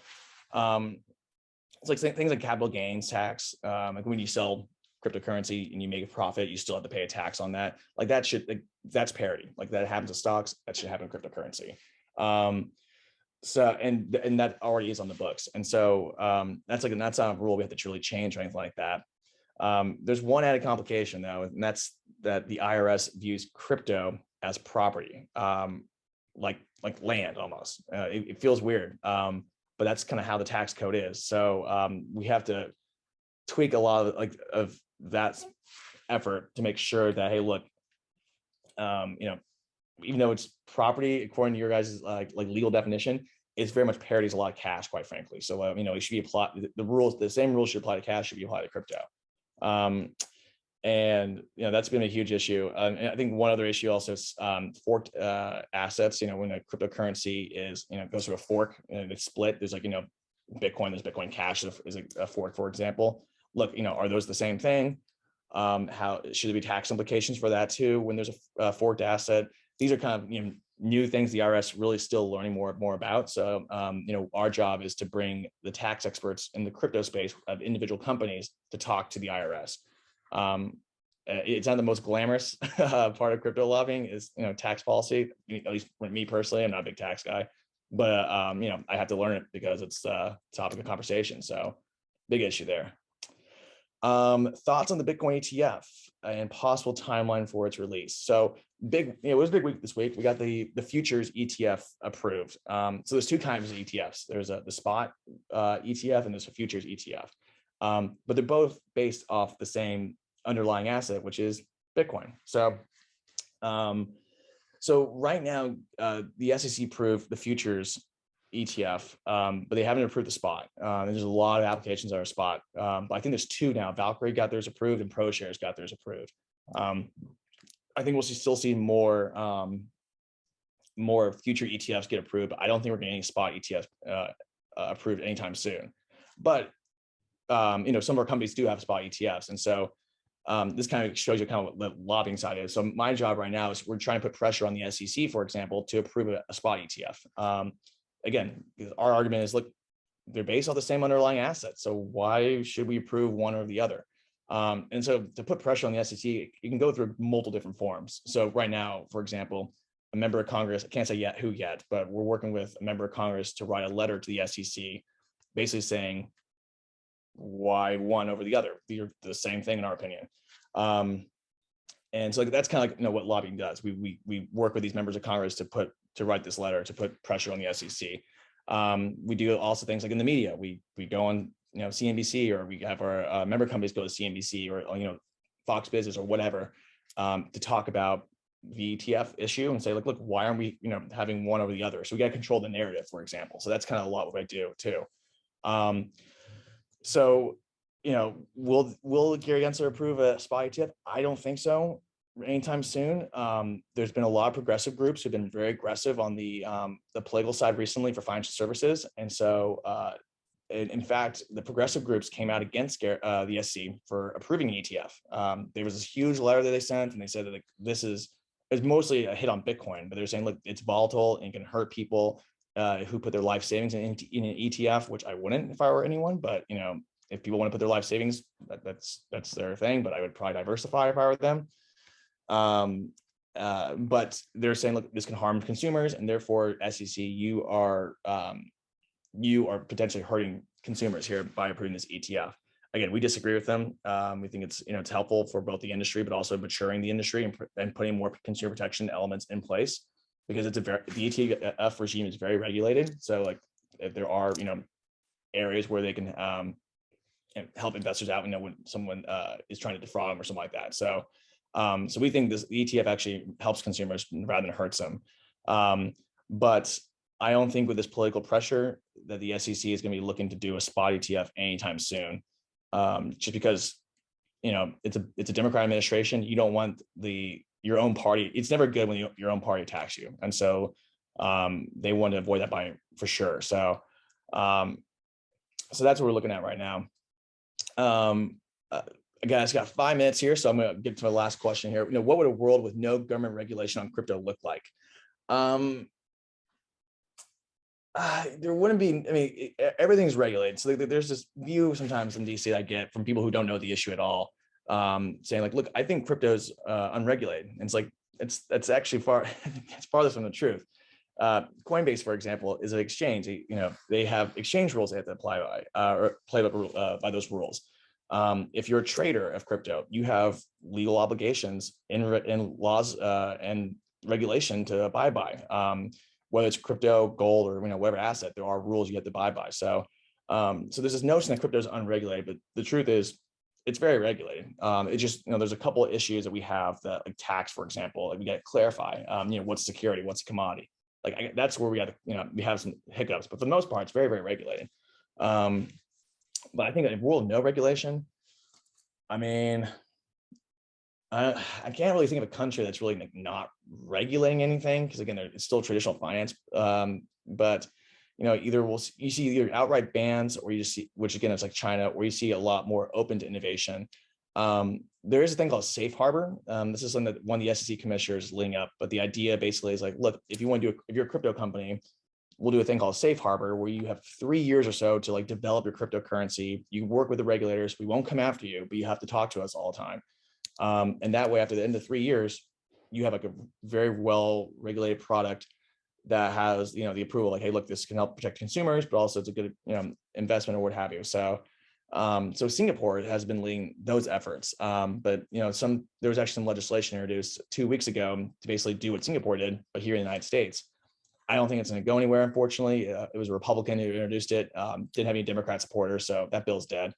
it's like things like capital gains tax, like when you sell cryptocurrency and you make a profit, you still have to pay a tax on that. Like that should, like, that's parity. Like that happens to stocks, that should happen in cryptocurrency. So, and that already is on the books. And so that's not a rule we have to truly change or anything like that. There's one added complication though, and that's that the IRS views crypto as property, like land almost. It feels weird, but that's kind of how the tax code is. So we have to tweak a lot of that effort to make sure that, hey, look, even though it's property according to your guys' like legal definition, it's very much parodies a lot of cash, quite frankly. So it should be applied. The same rules should apply to cash should be applied to crypto. And that's been a huge issue. And I think one other issue also is forked assets. When a cryptocurrency is goes through a fork and it's split, there's Bitcoin, there's Bitcoin Cash is a fork, for example. Look, are those the same thing? How should there be tax implications for that too when there's a forked asset? These are kind of new things the IRS really still learning more about. So our job is to bring the tax experts in the crypto space of individual companies to talk to the IRS. It's not the most glamorous part of crypto lobbying is tax policy. At least for me personally, I'm not a big tax guy, but I have to learn it because it's a topic of conversation. So big issue there. Thoughts on the Bitcoin ETF and possible timeline for its release. So it was a big week this week. We got the futures ETF approved. So there's two kinds of ETFs. There's the spot ETF and there's a futures ETF. But they're both based off the same underlying asset, which is Bitcoin. So right now, the SEC approved the futures ETF, but they haven't approved the spot. There's a lot of applications that are spot, but I think there's two now. Valkyrie got theirs approved and ProShares got theirs approved. I think we'll still see more future ETFs get approved, but I don't think we're getting any spot ETFs approved anytime soon. But some of our companies do have spot ETFs, and so this kind of shows you kind of what the lobbying side is. So my job right now is we're trying to put pressure on the SEC, for example, to approve a spot ETF. Again, our argument is, look, they're based on the same underlying asset. So why should we approve one or the other? And so to put pressure on the SEC, you can go through multiple different forms. So right now, for example, a member of Congress, I can't say who yet, but we're working with a member of Congress to write a letter to the SEC, basically saying why one over the other. These are the same thing in our opinion. And so that's kind of what lobbying does. We work with these members of Congress to write this letter to put pressure on the SEC. We do also things like in the media. We go on CNBC, or we have our member companies go to CNBC or Fox Business or whatever to talk about the ETF issue and say, look, why aren't we having one over the other? So we got to control the narrative, for example. So that's kind of a lot what I do too. So will Gary Gensler approve a spot ETF? I don't think so anytime soon. There's been a lot of progressive groups who've been very aggressive on the political side recently for financial services, and so in fact, the progressive groups came out against the SEC for approving the ETF. There was this huge letter that they sent, and they said that it's mostly a hit on Bitcoin, but they're saying, look, it's volatile and can hurt people who put their life savings in an ETF, which I wouldn't if I were anyone, but if people want to put their life savings, that's their thing, but I would probably diversify if I were them. But they're saying, look, this can harm consumers, and therefore SEC, you are potentially hurting consumers here by approving this ETF. Again, we disagree with them. We think it's helpful for both the industry, but also maturing the industry and putting more consumer protection elements in place, because the ETF regime is very regulated. So like if there are areas where they can help investors out, when someone is trying to defraud them or something like that. So we think the ETF actually helps consumers rather than hurts them. But I don't think with this political pressure that the SEC is going to be looking to do a spot ETF anytime soon, just because it's a Democrat administration. You don't want your own party. It's never good when your own party attacks you, and so they want to avoid that for sure. So that's what we're looking at right now. Again, I just got 5 minutes here, so I'm going to get to my last question here. What would a world with no government regulation on crypto look like? There wouldn't be. Everything's regulated. So there's this view sometimes in DC that I get from people who don't know the issue at all, saying like, look, I think crypto is unregulated. And it's like, that's actually it's farthest from the truth. Coinbase, for example, is an exchange. They have exchange rules they have to apply by or play by those rules. If you're a trader of crypto, you have legal obligations in laws and regulation to abide by. Whether it's crypto, gold, or whatever asset, there are rules you have to abide by. So there's this notion that crypto is unregulated, but the truth is it's very regulated. It just, there's a couple of issues that we have that, like tax, for example, like we got to clarify, what's security, what's a commodity. Like that's where we got to, we have some hiccups, but for the most part, it's very, very regulated. But I think in a world of no regulation, I mean, I can't really think of a country that's really like not regulating anything, because again, it's still traditional finance. But either you see either outright bans, or you just see, which again, it's like China, where you see a lot more open to innovation. There is a thing called safe harbor. This is something that one of the SEC commissioners is leading up, but the idea basically is like, look, if you're a crypto company, we'll do a thing called safe harbor, where you have 3 years or so to like develop your cryptocurrency. You work with the regulators. We won't come after you, but you have to talk to us all the time. And that way, after the end of 3 years, you have like a very well regulated product that has, the approval, like, hey, look, this can help protect consumers, but also it's a good, investment or what have you. So Singapore has been leading those efforts. But there was actually some legislation introduced 2 weeks ago to basically do what Singapore did, but here in the United States. I don't think it's going to go anywhere, unfortunately. It was a Republican who introduced it, didn't have any Democrat supporters, so that bill's dead.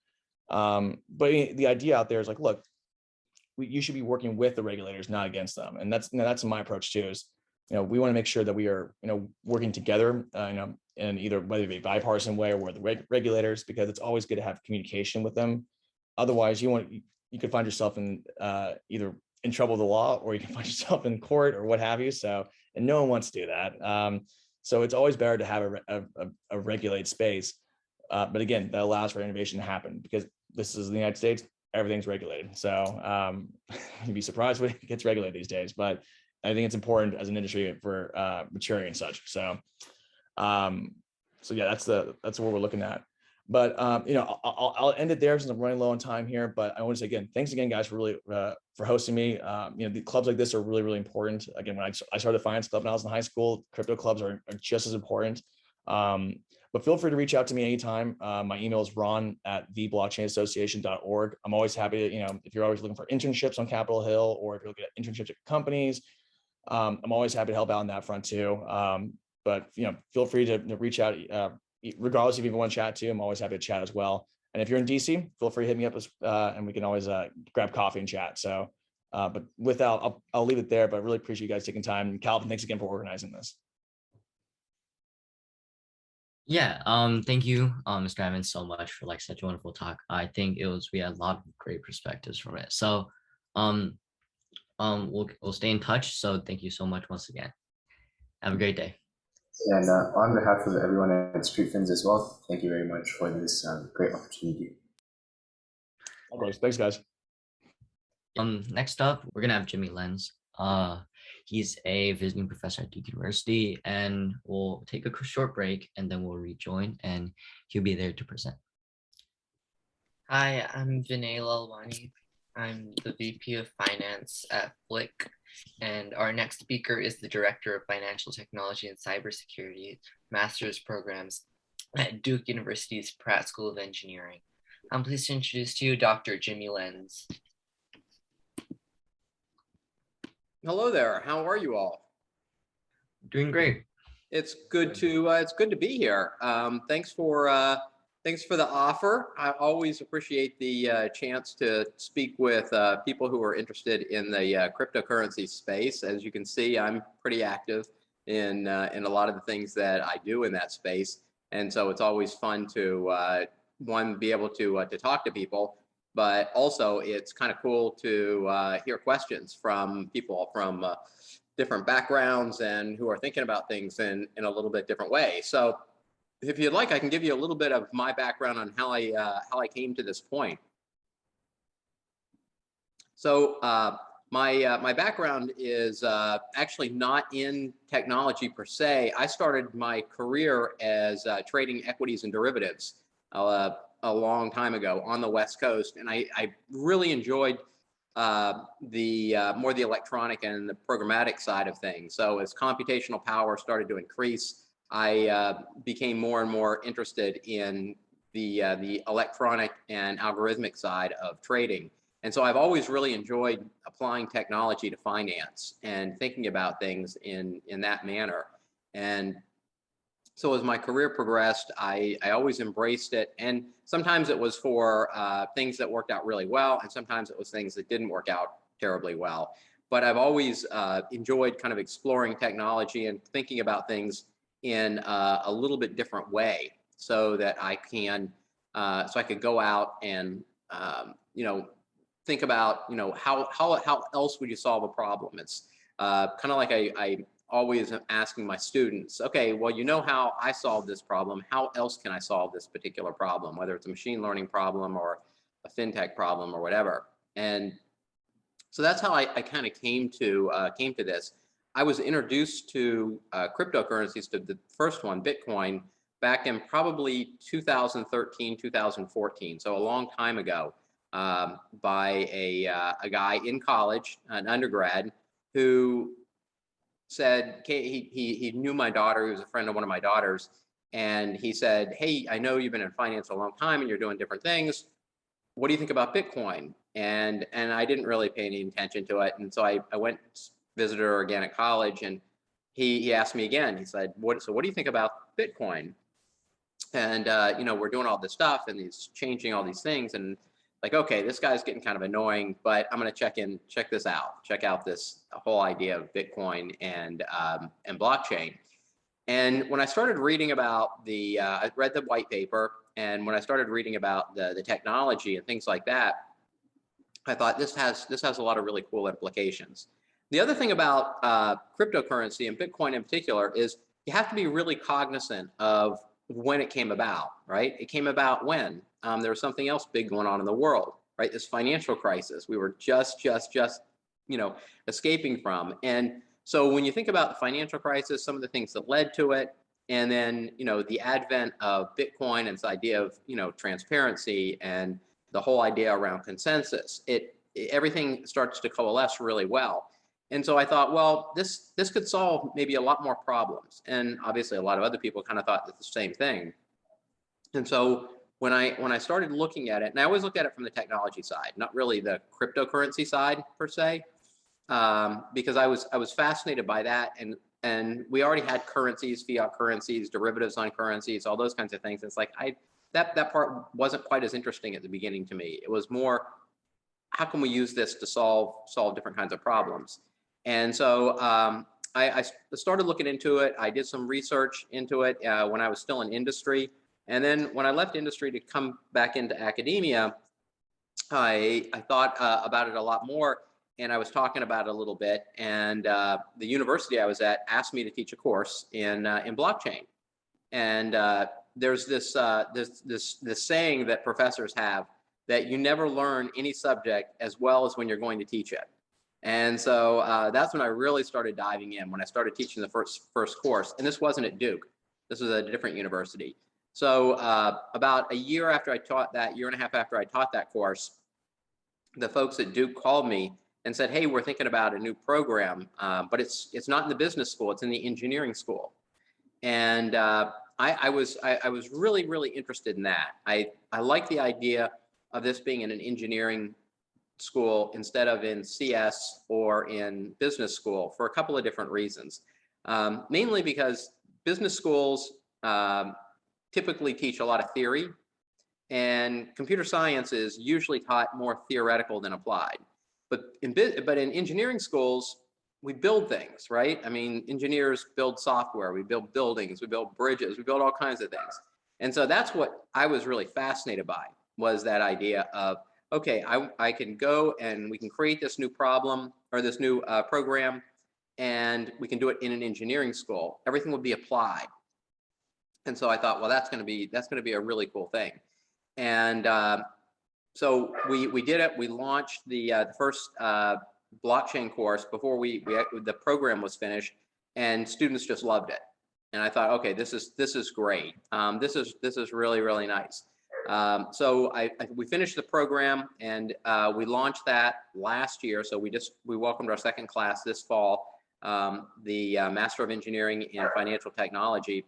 But the idea out there is like, look, you should be working with the regulators, not against them. And that's my approach too, is, we want to make sure that we are, working together, in either whether it be a bipartisan way or with the regulators, because it's always good to have communication with them. Otherwise, you could find yourself in either in trouble with the law, or you can find yourself in court or what have you. So, and no one wants to do that. So it's always better to have a regulated space. But again, that allows for innovation to happen, because this is the United States. Everything's regulated. So you'd be surprised when it gets regulated these days, but I think it's important as an industry for maturing and such. So yeah, that's what we're looking at. But I'll end it there since I'm running low on time here. But I want to say again, thanks again, guys, for hosting me. The clubs like this are really, really important. Again, when I started the finance club when I was in high school, crypto clubs are just as important. But feel free to reach out to me anytime. My email is ron@theblockchainassociation.org. I'm always happy to, if you're always looking for internships on Capitol Hill, or if you're looking at internships at companies, I'm always happy to help out on that front too. But feel free to reach out, regardless if you even want to chat too. I'm always happy to chat as well. And if you're in DC, feel free to hit me up, and we can always grab coffee and chat. So, but with that, I'll leave it there. But I really appreciate you guys taking time. And Calvin, thanks again for organizing this. Yeah, thank you, Mr. Evans, so much for like such a wonderful talk. I think we had a lot of great perspectives from it. So, we'll stay in touch. So thank you so much once again. Have a great day. And on behalf of everyone at StreetFins as well, thank you very much for this great opportunity. Okay, thanks, guys. Next up, we're gonna have Jimmy Lenz. He's a visiting professor at Duke University, and we'll take a short break and then we'll rejoin, and he'll be there to present. Hi, I'm Vinay Lalwani. I'm the VP of Finance at FLIC, and our next speaker is the Director of Financial Technology and Cybersecurity Master's Programs at Duke University's Pratt School of Engineering. I'm pleased to introduce to you Dr. Jimmy Lenz. Hello there. How are you all? Doing great. It's good to be here. Thanks for the offer. I always appreciate the chance to speak with people who are interested in the cryptocurrency space. As you can see, I'm pretty active in a lot of the things that I do in that space, and so it's always fun to be able to talk to people. But also, it's kind of cool to hear questions from people from different backgrounds and who are thinking about things in a little bit different way. So, if you'd like, I can give you a little bit of my background on how I came to this point. So, my background is actually not in technology per se. I started my career as trading equities and derivatives. a long time ago on the West Coast, and I really enjoyed more the electronic and the programmatic side of things. So as computational power started to increase, I became more and more interested in the electronic and algorithmic side of trading. And so I've always really enjoyed applying technology to finance and thinking about things in that manner. And so as my career progressed, I always embraced it. And sometimes it was for things that worked out really well, and sometimes it was things that didn't work out terribly well. But I've always enjoyed kind of exploring technology and thinking about things in a little bit different way, so that I can, so I could go out and, think about, how else would you solve a problem? It's kind of like I always am asking my students, okay, well, how I solved this problem, how else can I solve this particular problem, whether it's a machine learning problem or a fintech problem or whatever. And so that's how I kind of came to this. I was introduced to cryptocurrencies, to the first one, Bitcoin, back in probably 2013, 2014, so a long time ago, by a guy in college, an undergrad, who said, he knew my daughter, he was a friend of one of my daughters, and he said, hey, I know you've been in finance a long time and you're doing different things. What do you think about Bitcoin? And I didn't really pay any attention to it. And so I went, visited her again at college, and he asked me again, he said, what do you think about Bitcoin? And, we're doing all this stuff and he's changing all these things, and like, okay, this guy's getting kind of annoying, but I'm going to check out this whole idea of Bitcoin and blockchain. And when I started reading about I read the white paper, and when I started reading about the technology and things like that, I thought this has a lot of really cool implications. The other thing about cryptocurrency and Bitcoin in particular is you have to be really cognizant of when it came about, right? It came about when there was something else big going on in the world, right? This financial crisis we were just escaping from. And so when you think about the financial crisis, some of the things that led to it, and then the advent of Bitcoin and its idea of transparency and the whole idea around consensus, everything starts to coalesce really well. And so I thought, well, this could solve maybe a lot more problems. And obviously a lot of other people kind of thought the same thing. And so when I started looking at it, and I always look at it from the technology side, not really the cryptocurrency side per se, because I was fascinated by that, and we already had currencies, fiat currencies, derivatives on currencies, all those kinds of things. It's like that part wasn't quite as interesting at the beginning to me. It was more, how can we use this to solve different kinds of problems? And so I started looking into it. I did some research into it when I was still in industry. And then when I left industry to come back into academia, I thought about it a lot more, and I was talking about it a little bit. And the university I was at asked me to teach a course in blockchain. And there's this saying that professors have, that you never learn any subject as well as when you're going to teach it. And so that's when I really started diving in, when I started teaching the first course. And this wasn't at Duke. This was at a different university. So about a year after I taught that, year and a half after I taught that course, the folks at Duke called me and said, hey, we're thinking about a new program, but it's not in the business school, it's in the engineering school. And I was really, really interested in that. I like the idea of this being in an engineering school instead of in CS or in business school, for a couple of different reasons. Mainly because business schools typically teach a lot of theory, and computer science is usually taught more theoretical than applied. But in engineering schools, we build things, right? I mean, engineers build software, we build buildings, we build bridges, we build all kinds of things. And so that's what I was really fascinated by, was that idea of, okay, I can go and we can create this new problem or this new program, and we can do it in an engineering school. Everything will be applied. And so I thought, well, that's going to be a really cool thing. And so we did it. We launched the first blockchain course before the program was finished, and students just loved it. And I thought, okay, this is great. This is really, really nice. So we finished the program, and we launched that last year. So we welcomed our second class this fall, the Master of Engineering in Financial Technology.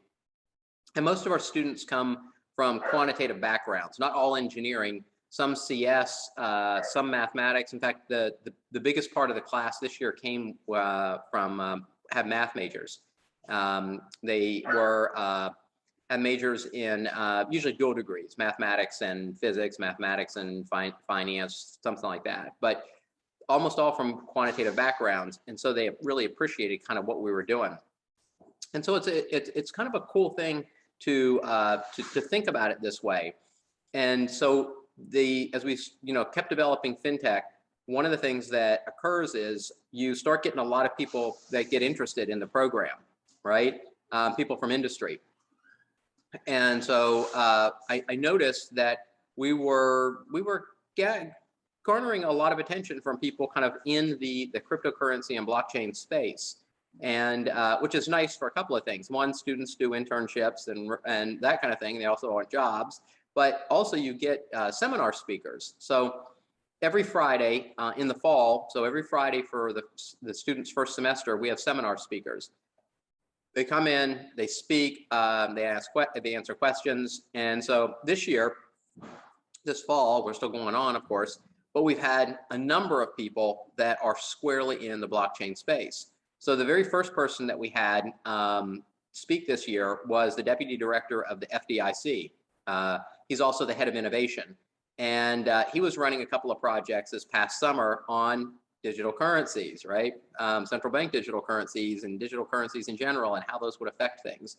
And most of our students come from quantitative backgrounds, not all engineering, some CS, some mathematics. In fact, the biggest part of the class this year came from have math majors. They were had majors in usually dual degrees, mathematics and physics, mathematics and finance, something like that. But almost all from quantitative backgrounds, and so they really appreciated kind of what we were doing. And so it's kind of a cool thing to think about it this way. And so as we kept developing fintech, one of the things that occurs is you start getting a lot of people that get interested in the program, right? People from industry. And so I noticed that we were garnering a lot of attention from people kind of in the cryptocurrency and blockchain space, and which is nice for a couple of things. One, students do internships and that kind of thing. They also want jobs, but also you get seminar speakers. So every Friday in the fall, so every Friday for the students' first semester, we have seminar speakers. They come in, they speak, they answer questions. And so this fall, we're still going on, of course, but we've had a number of people that are squarely in the blockchain space. So the very first person that we had speak this year was the deputy director of the FDIC. He's also the head of innovation. And he was running a couple of projects this past summer on digital currencies, right? Central bank digital currencies and digital currencies in general, and how those would affect things.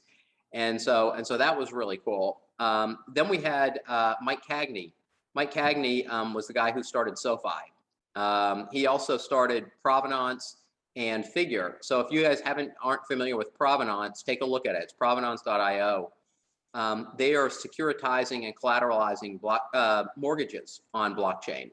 And so that was really cool. Then we had Mike Cagney. Mike Cagney was the guy who started SoFi. He also started Provenance and Figure. So if you guys aren't familiar with Provenance, take a look at it. It's provenance.io. They are securitizing and collateralizing mortgages on blockchain.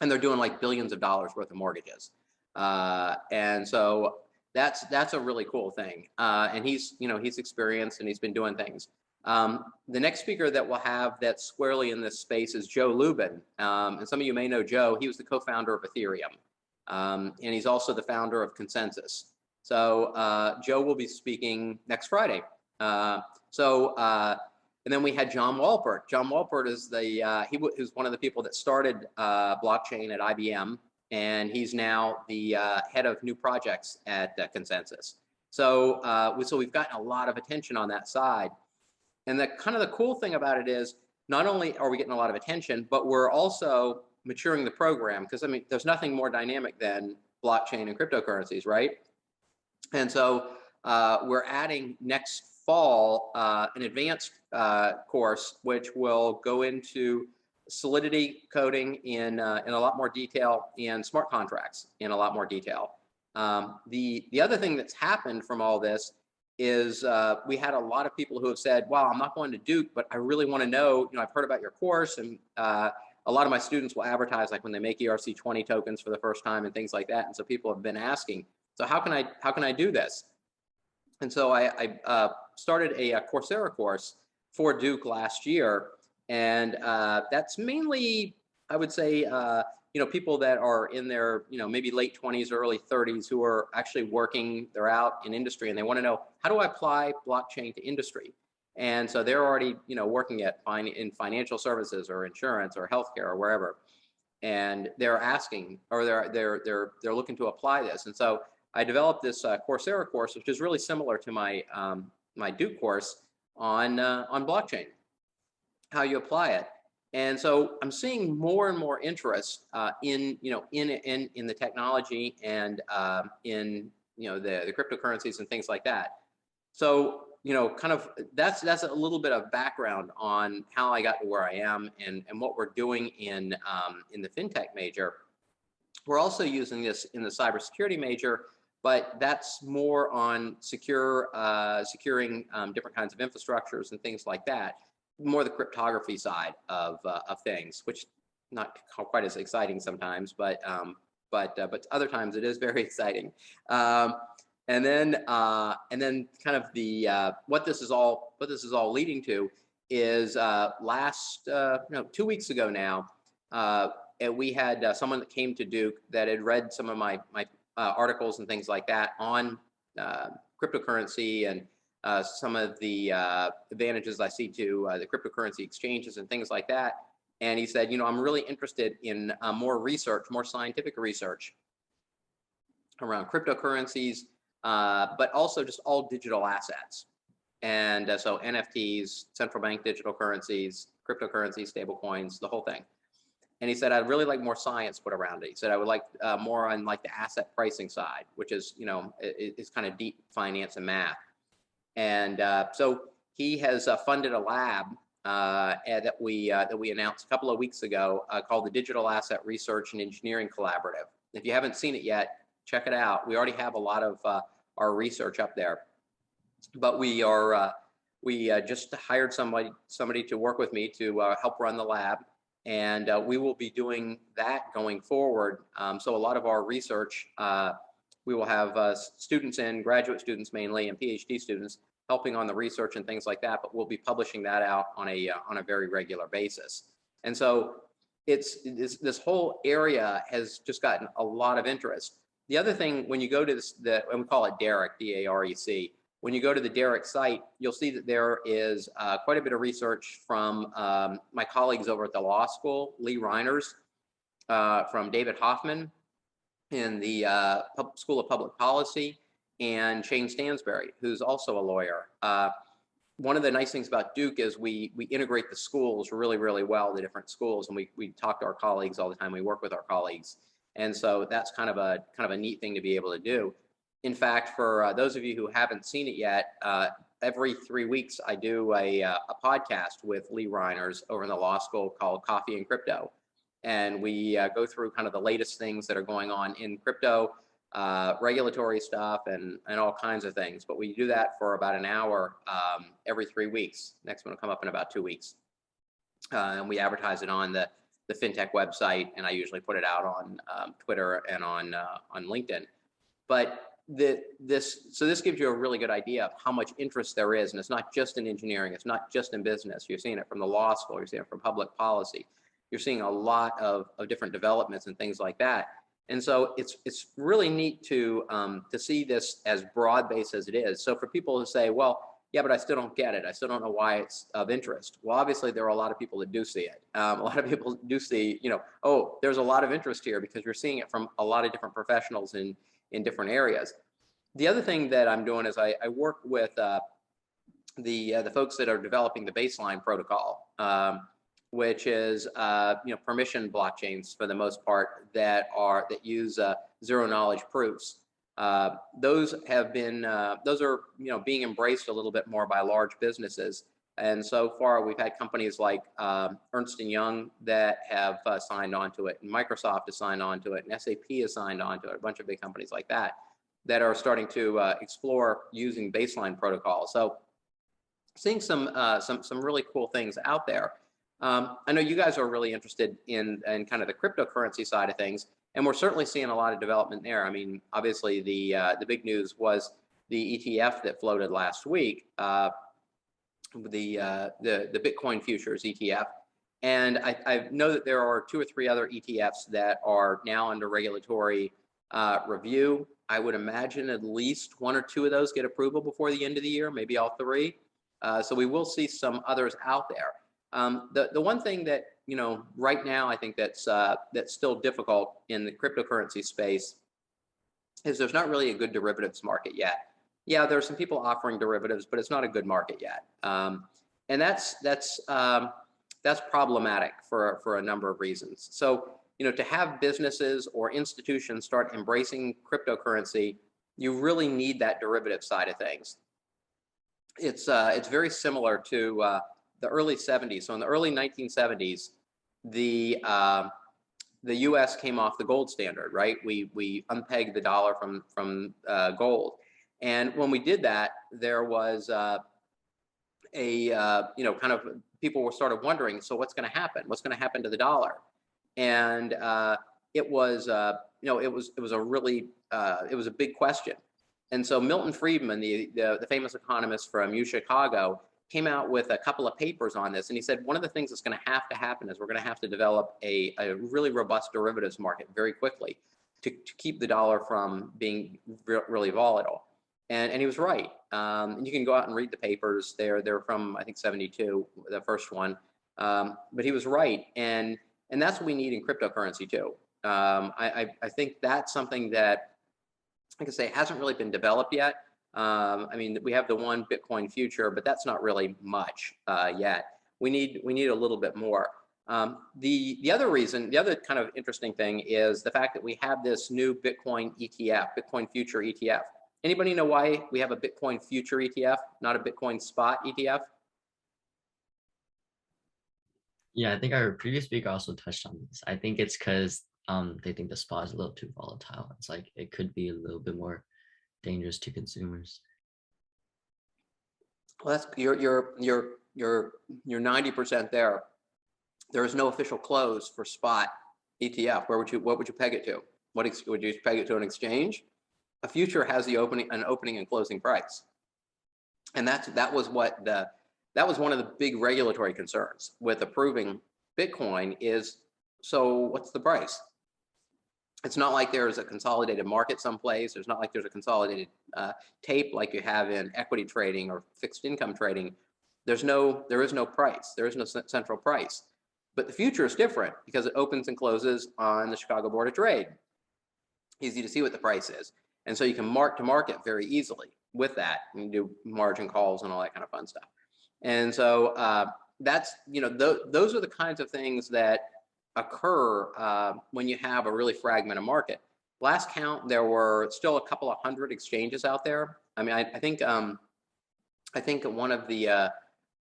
And they're doing like billions of dollars worth of mortgages. And so that's a really cool thing. And he's experienced and he's been doing things. The next speaker that we'll have that's squarely in this space is Joe Lubin. And some of you may know Joe. He was the co-founder of Ethereum. And he's also the founder of Consensus. So Joe will be speaking next Friday. And then we had John Wahlberg. John Wahlberg is he was one of the people that started blockchain at IBM, and he's now the head of new projects at Consensus. So we've gotten a lot of attention on that side. And the cool thing about it is, not only are we getting a lot of attention, but we're also maturing the program, because I mean, there's nothing more dynamic than blockchain and cryptocurrencies, right? And so we're adding next fall an advanced course, which will go into Solidity coding in a lot more detail, and smart contracts in a lot more detail. The other thing that's happened from all this is we had a lot of people who have said, wow, I'm not going to Duke, but I really want to know, I've heard about your course, and a lot of my students will advertise like when they make ERC20 tokens for the first time and things like that. And so people have been asking, so how can I do this? And so I started a Coursera course for Duke last year. And that's mainly, I would say, people that are in their, maybe late 20s, early 30s, who are actually working, they're out in industry, and they want to know, how do I apply blockchain to industry? And so they're already, working in financial services or insurance or healthcare or wherever. And they're asking, or they're looking to apply this. And so I developed this Coursera course, which is really similar to my my Duke course on blockchain, how you apply it. And so I'm seeing more and more interest in the technology and in the cryptocurrencies and things like that. So that's a little bit of background on how I got to where I am and what we're doing in the fintech major. We're also using this in the cybersecurity major, but that's more on securing different kinds of infrastructures and things like that. More the cryptography side of things, which not quite as exciting sometimes, but other times it is very exciting. And then kind of the what this is all leading to is last 2 weeks ago now, and we had someone that came to Duke that had read some of my articles and things like that on cryptocurrency and some of the advantages I see to the cryptocurrency exchanges and things like that. And he said, I'm really interested in more research, more scientific research around cryptocurrencies, but also just all digital assets. And so NFTs, central bank digital currencies, cryptocurrencies, stable coins, the whole thing. And he said, I'd really like more science put around it. He said, I would like more on like the asset pricing side, which is, it's kind of deep finance and math. And so he has funded a lab that we announced a couple of weeks ago called the Digital Asset Research and Engineering Collaborative. If you haven't seen it yet, check it out. We already have a lot of our research up there, but we just hired somebody to work with me to help run the lab, and we will be doing that going forward. So a lot of our research, we will have students in, graduate students mainly, and PhD students helping on the research and things like that, but we'll be publishing that out on a very regular basis. And so this whole area has just gotten a lot of interest. The other thing, when you go to and we call it DAREC, D-A-R-E-C, when you go to the DAREC site, you'll see that there is quite a bit of research from my colleagues over at the law school, Lee Reiners, from David Hoffman in the School of Public Policy, and Shane Stansberry, who's also a lawyer. One of the nice things about Duke is we integrate the schools really, really well, the different schools, and we talk to our colleagues all the time. We work with our colleagues. And so that's kind of a neat thing to be able to do. In fact, for those of you who haven't seen it yet, every 3 weeks I do a podcast with Lee Reiners over in the law school called Coffee and Crypto. And we go through kind of the latest things that are going on in crypto, regulatory stuff, and all kinds of things. But we do that for about an hour every 3 weeks. Next one will come up in about 2 weeks. And we advertise it on the FinTech website, and I usually put it out on Twitter and on LinkedIn. But this gives you a really good idea of how much interest there is, and it's not just in engineering, it's not just in business. You're seeing it from the law school, you're seeing it from public policy, you're seeing a lot of different developments and things like that. And so it's really neat to see this as broad-based as it is. So for people who say, well, yeah, but I still don't get it, I still don't know why it's of interest. Well, obviously there are a lot of people that do see it. A lot of people do see, oh, there's a lot of interest here because you're seeing it from a lot of different professionals in different areas. The other thing that I'm doing is I work with the folks that are developing the baseline protocol, which is permission blockchains for the most part that use zero knowledge proofs. Those are being embraced a little bit more by large businesses. And so far we've had companies like Ernst & Young that have signed on to it, and Microsoft has signed on to it, and SAP has signed on to it, a bunch of big companies like that are starting to explore using baseline protocols. So seeing some really cool things out there. I know you guys are really interested in kind of the cryptocurrency side of things, and we're certainly seeing a lot of development there. I mean, obviously the big news was the ETF that floated last week, the Bitcoin futures ETF, and I know that there are 2 or 3 other ETFs that are now under regulatory review. I would imagine at least 1 or 2 of those get approval before the end of the year, maybe all 3. So we will see some others out there. The one thing that right now I think that's still difficult in the cryptocurrency space is there's not really a good derivatives market yet. Yeah, there are some people offering derivatives, but it's not a good market yet, and that's problematic for a number of reasons. So to have businesses or institutions start embracing cryptocurrency, you really need that derivative side of things. It's very similar to the early 70s. So in the early 1970s, the U.S. came off the gold standard, right? We unpegged the dollar from gold, and when we did that, there was kind of people were sort of wondering, so what's going to happen? What's going to happen to the dollar? And it was a big question. And so Milton Friedman, the famous economist from UChicago, came out with a couple of papers on this, and he said one of the things that's going to happen is we're going to have to develop a really robust derivatives market very quickly to keep the dollar from being really volatile. And he was right. And you can go out and read the papers. They're from, I think, 72, the first one. But he was right, and that's what we need in cryptocurrency too. I think that's something that, like I say, hasn't really been developed yet. I mean, we have the one Bitcoin future, but that's not really much yet. We need a little bit more. The other kind of interesting thing is the fact that we have this new Bitcoin ETF, Bitcoin future ETF. Anybody know why we have a Bitcoin future ETF, not a Bitcoin spot ETF? Yeah, I think our previous speaker also touched on this. I think it's because they think the spot is a little too volatile. It's like it could be a little bit more dangerous to consumers. Well, that's you're 90% there. There is no official close for spot ETF. What would you peg it to? Would you peg it to an exchange? A future has an opening and closing price, and that was one of the big regulatory concerns with approving Bitcoin is, so what's the price? It's not like there's a consolidated market someplace. There's not like there's a consolidated tape like you have in equity trading or fixed income trading. There is no price. There is no central price. But the future is different because it opens and closes on the Chicago Board of Trade. Easy to see what the price is. And so you can mark to market very easily with that. You can do margin calls and all that kind of fun stuff. And so that's, those are the kinds of things that occur when you have a really fragmented market. Last count, there were still a couple of hundred exchanges out there. I mean, I think one of the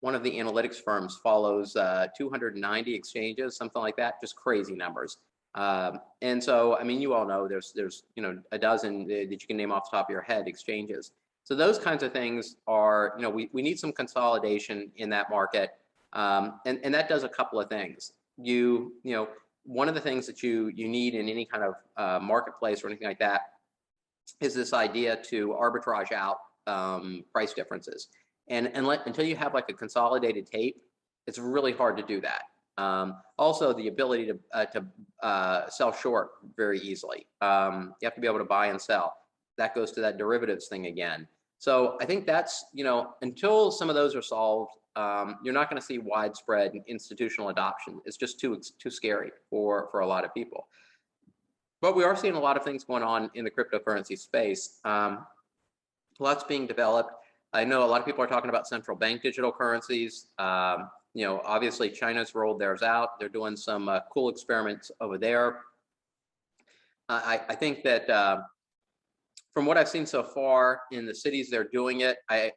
analytics firms follows 290 exchanges, something like that, just crazy numbers. And so, I mean, you all know there's a dozen that you can name off the top of your head exchanges. So those kinds of things are, we need some consolidation in that market. And that does a couple of things. One of the things that you need in any kind of marketplace or anything like that is this idea to arbitrage out price differences. And until you have like a consolidated tape, it's really hard to do that. Also, the ability to sell short very easily. You have to be able to buy and sell. That goes to that derivatives thing again. So I think that's, until some of those are solved, you're not going to see widespread institutional adoption. It's just too scary for a lot of people. But we are seeing a lot of things going on in the cryptocurrency space. Lots being developed. I know a lot of people are talking about central bank digital currencies. Obviously China's rolled theirs out. They're doing some cool experiments over there. I think that from what I've seen so far in the cities they're doing it, I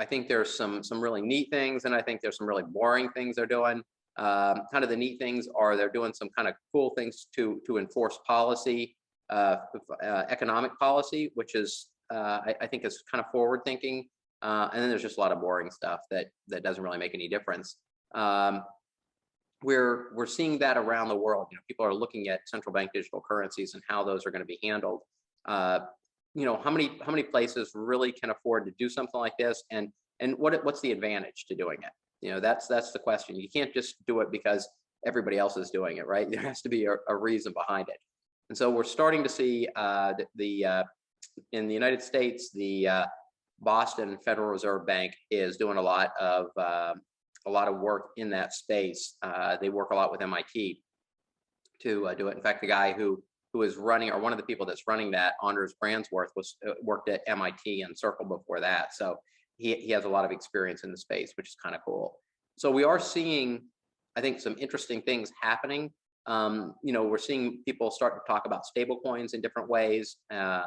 think there's some really neat things, and I think there's some really boring things they're doing. Kind of the neat things are they're doing some kind of cool things to enforce policy, economic policy, which is I think is kind of forward thinking. And then there's just a lot of boring stuff that doesn't really make any difference. We're seeing that around the world. People are looking at central bank digital currencies and how those are going to be handled. How many places really can afford to do something like this, and what's the advantage to doing it? That's the question. You can't just do it because everybody else is doing it, right? There has to be a reason behind it. And so we're starting to see in the United States, the Boston Federal Reserve Bank is doing a lot of work in that space. They work a lot with MIT to do it. In fact, the guy who is running, or one of the people that's running that, Anders Brandsworth, worked at MIT and Circle before that. So he has a lot of experience in the space, which is kind of cool. So we are seeing, I think, some interesting things happening. We're seeing people start to talk about stable coins in different ways. Do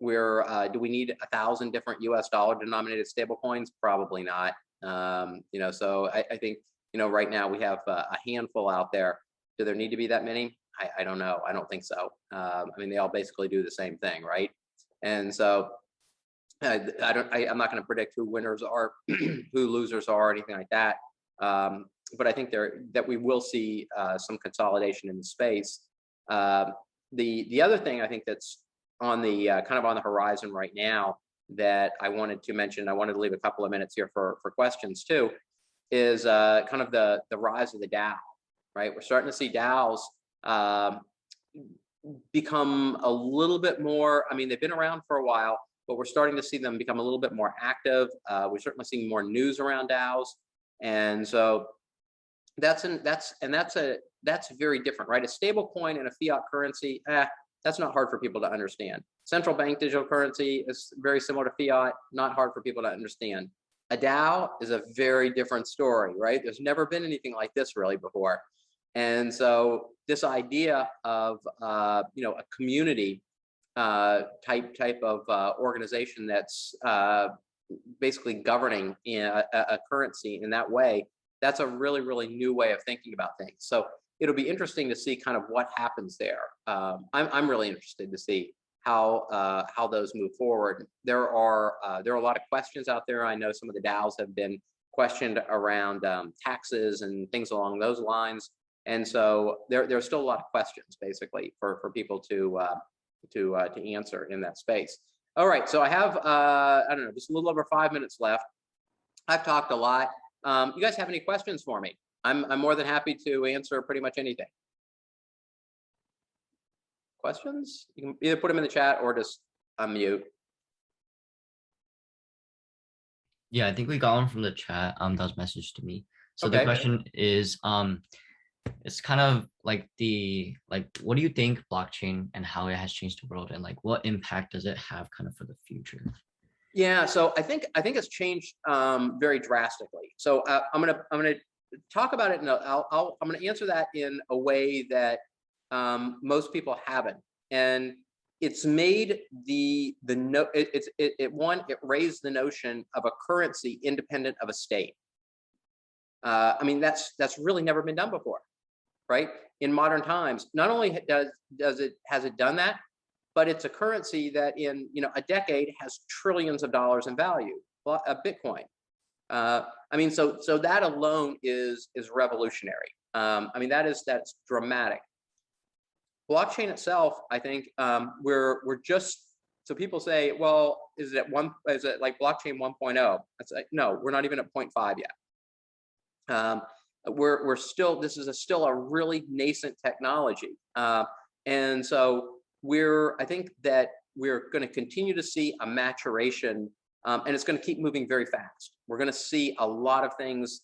we need 1,000 different US dollar denominated stable coins? Probably not. So I think, right now we have a handful out there. Do there need to be that many? I don't know. I don't think so. I mean, they all basically do the same thing, right? And so I'm not going to predict who winners are, who losers are, or anything like that. But I think that we will see some consolidation in the space. The other thing I think that's on the kind of on the horizon right now that I wanted to mention. I wanted to leave a couple of minutes here for questions too, is kind of the rise of the DAO, right? We're starting to see DAOs become a little bit more, I mean, they've been around for a while, but we're starting to see them become a little bit more active. We're certainly seeing more news around DAOs. And so that's very different, right? A stable coin and a fiat currency, that's not hard for people to understand. Central bank digital currency is very similar to fiat, not hard for people to understand. A DAO is a very different story, right? There's never been anything like this really before. And so this idea of a community type of organization that's basically governing a currency in that way, that's a really, really new way of thinking about things. So it'll be interesting to see kind of what happens there. I'm really interested to see how those move forward. There are a lot of questions out there. I know some of the DAOs have been questioned around taxes and things along those lines. And so there's still a lot of questions basically for people to answer in that space. All right, so I have I don't know, just a little over 5 minutes left. I've talked a lot. You guys have any questions for me? I'm more than happy to answer pretty much anything. Questions? You can either put them in the chat or just unmute. Yeah, I think we got one from the chat. That was messaged to me. So Okay. the question is, it's kind of like what do you think blockchain and how it has changed the world, and like what impact does it have kind of for the future? Yeah, so I think it's changed very drastically. So I'm gonna talk about it, and I'm gonna answer that in a way that most people haven't, and it's made it raised the notion of a currency independent of a state. I mean, that's really never been done before, right? In modern times, not only has it done that, but it's a currency that in a decade has trillions of dollars in value. A Bitcoin. I mean, so that alone is revolutionary. I mean, that's dramatic. Blockchain itself, I think we're just, so people say, well, is it like blockchain 1.0? It's like, no, we're not even at 0.5 yet. We're still, this is still a really nascent technology. And so I think that we're going to continue to see a maturation, and it's going to keep moving very fast. We're going to see a lot of things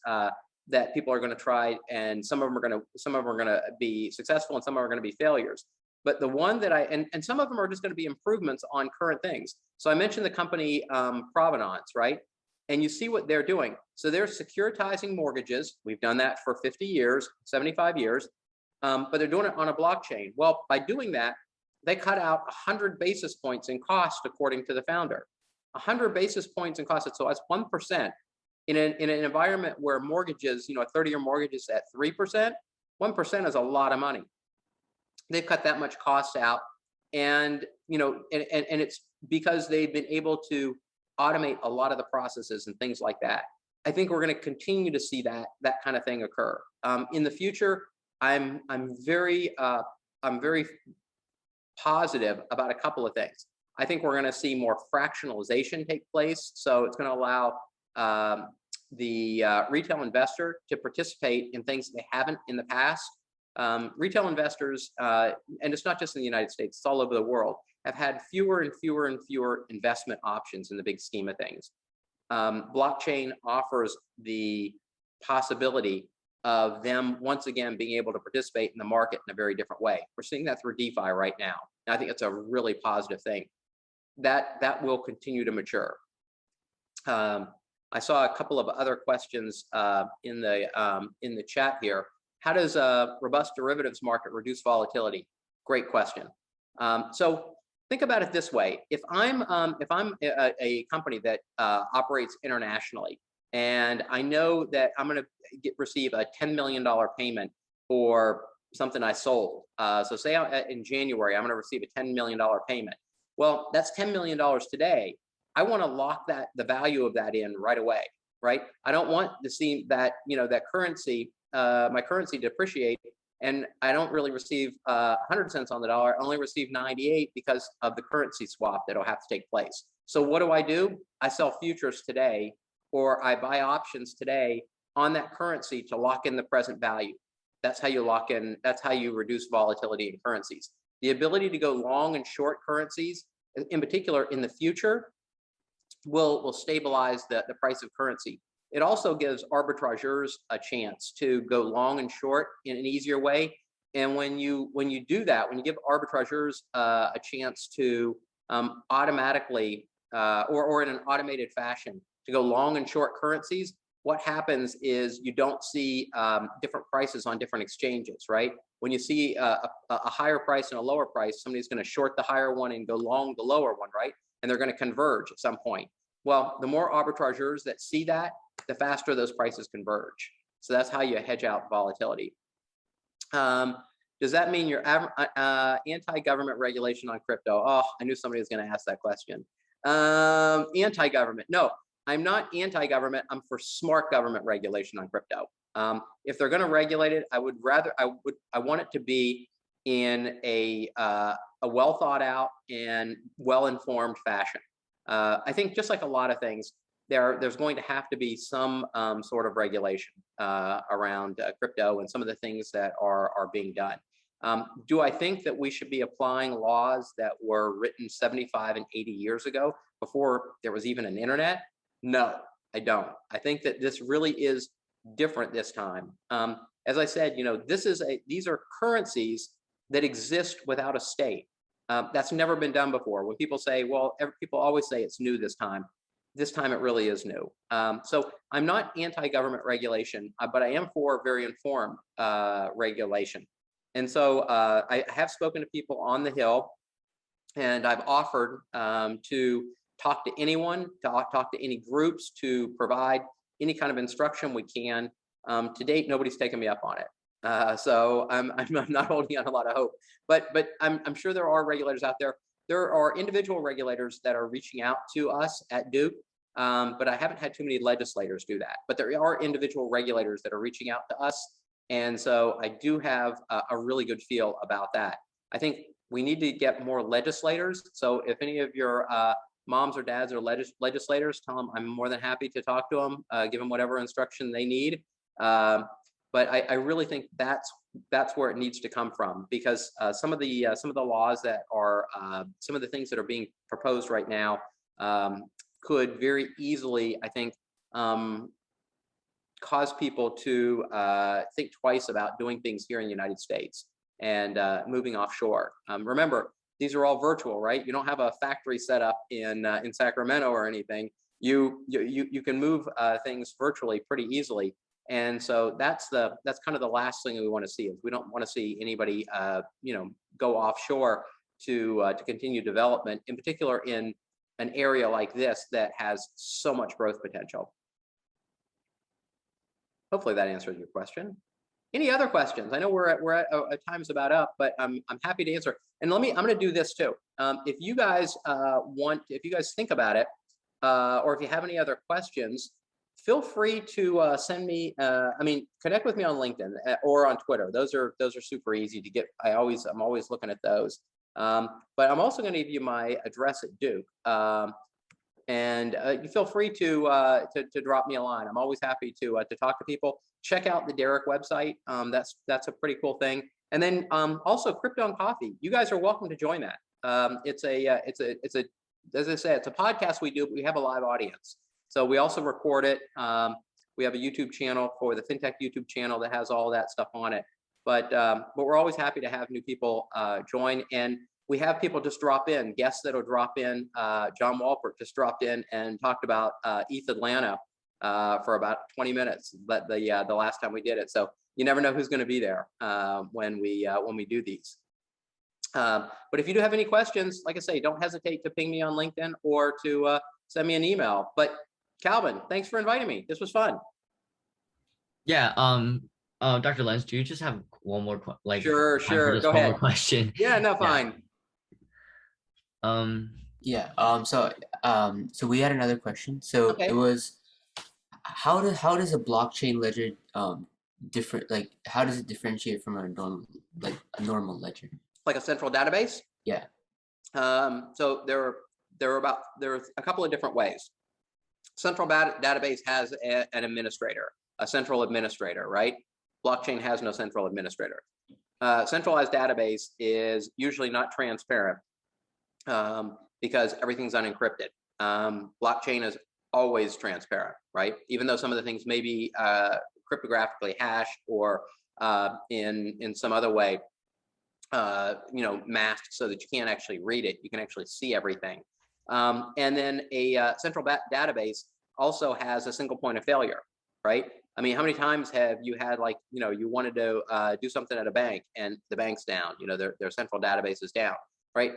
that people are going to try, and some of them are going to be successful, and some are going to be failures. But the one that and some of them are just going to be improvements on current things. So I mentioned the company Provenance, right? And you see what they're doing. So they're securitizing mortgages. We've done that for 50 years, 75 years, but they're doing it on a blockchain. Well, by doing that, they cut out 100 basis points in cost, according to the founder. 100 basis points in cost. So that's 1%. In an environment where mortgages, a 30-year mortgage is at 3%, 1% is a lot of money. They've cut that much cost out, and and it's because they've been able to automate a lot of the processes and things like that. I think we're going to continue to see that kind of thing occur in the future. I'm very positive about a couple of things. I think we're going to see more fractionalization take place. So it's going to allow the retail investor to participate in things they haven't in the past. Retail investors, and it's not just in the United States, it's all over the world, have had fewer and fewer and fewer investment options in the big scheme of things. Blockchain offers the possibility of them once again being able to participate in the market in a very different way. We're seeing that through DeFi right now. And I think it's a really positive thing. That will continue to mature. I saw a couple of other questions in the chat here. How does a robust derivatives market reduce volatility? Great question. So think about it this way: if I'm a company that operates internationally, and I know that I'm going to receive a $10 million payment for something I sold. So say in January, I'm going to receive a $10 million payment. Well, that's $10 million today. I want to lock the value of that in right away, right? I don't want to see that, that currency, my currency depreciate, and I don't really receive 100 cents on the dollar. I only receive 98 because of the currency swap that'll have to take place. So what do? I sell futures today, or I buy options today on that currency to lock in the present value. That's how you lock in, that's how you reduce volatility in currencies. The ability to go long and short currencies, in particular in the future, will stabilize the price of currency. It also gives arbitrageurs a chance to go long and short in an easier way. And when you do that, when you give arbitrageurs a chance to automatically or in an automated fashion to go long and short currencies, what happens is you don't see different prices on different exchanges, right? When you see a higher price and a lower price, somebody's going to short the higher one and go long the lower one, right? And they're going to converge at some point. Well, the more arbitrageurs that see that, the faster those prices converge. So that's how you hedge out volatility. Does that mean you're anti-government regulation on crypto? Oh, I knew somebody was going to ask that question. Anti-government? No, I'm not anti-government. I'm for smart government regulation on crypto. If they're going to regulate it, I want it to be in a well thought out and well-informed fashion. I think just like a lot of things, there's going to have to be some sort of regulation around crypto and some of the things that are being done. Do I think that we should be applying laws that were written 75 and 80 years ago before there was even an internet? No, I don't. I think that this really is different this time. As I said, these are currencies that exist without a state. That's never been done before. When people say, well, people always say it's new this time. This time it really is new. So I'm not anti-government regulation, but I am for very informed regulation. And so I have spoken to people on the Hill, and I've offered to talk to anyone, to talk to any groups, to provide any kind of instruction we can. To date, nobody's taken me up on it. So I'm not holding out a lot of hope, but I'm sure there are regulators out there. There are individual regulators that are reaching out to us at Duke, but I haven't had too many legislators do that. But there are individual regulators that are reaching out to us. And so I do have a really good feel about that. I think we need to get more legislators. So if any of your moms or dads are legislators, tell them I'm more than happy to talk to them, give them whatever instruction they need. But I really think that's where it needs to come from, because some of the laws that are some of the things that are being proposed right now could very easily, I think, cause people to think twice about doing things here in the United States and moving offshore. Remember, these are all virtual, right? You don't have a factory set up in Sacramento or anything. You can move things virtually pretty easily. And so that's kind of the last thing we want to see. Is we don't want to see anybody go offshore to continue development, in particular in an area like this that has so much growth potential. Hopefully that answered your question. Any other questions? I know we're at time's about up, but I'm happy to answer. And I'm going to do this too. If you guys if you guys think about it, or if you have any other questions, feel free to send me. Connect with me on LinkedIn or on Twitter. Those are super easy to get. I'm always looking at those. But I'm also going to give you my address at Duke. And you feel free to drop me a line. I'm always happy to talk to people. Check out the Derek website. That's a pretty cool thing. And then also Crypto and Coffee. You guys are welcome to join that. It's as I say, it's a podcast we do, but we have a live audience. So we also record it. We have a YouTube channel for the FinTech YouTube channel that has all that stuff on it. But we're always happy to have new people join. And we have people just drop in, guests that'll drop in. John Wahlberg just dropped in and talked about ETH Atlanta for about 20 minutes, but the last time we did it. So you never know who's going to be there when we do these. But if you do have any questions, like I say, don't hesitate to ping me on LinkedIn or to send me an email. But Calvin, thanks for inviting me. This was fun. Yeah. Dr. Lenz, do you just have one more Sure. Go ahead. More question? Yeah, no, fine. So we had another question. So okay. It was, how does a blockchain ledger how does it differentiate from a normal ledger? Like a central database? Yeah. So there are there's a couple of different ways. Central database has an administrator, a central administrator, right? Blockchain has no central administrator. Centralized database is usually not transparent because everything's unencrypted. Blockchain is always transparent, right? Even though some of the things may be cryptographically hashed or in some other way, masked so that you can't actually read it, you can actually see everything. And then a central database also has a single point of failure, right? I mean, how many times have you had you wanted to do something at a bank and the bank's down, their central database is down, right?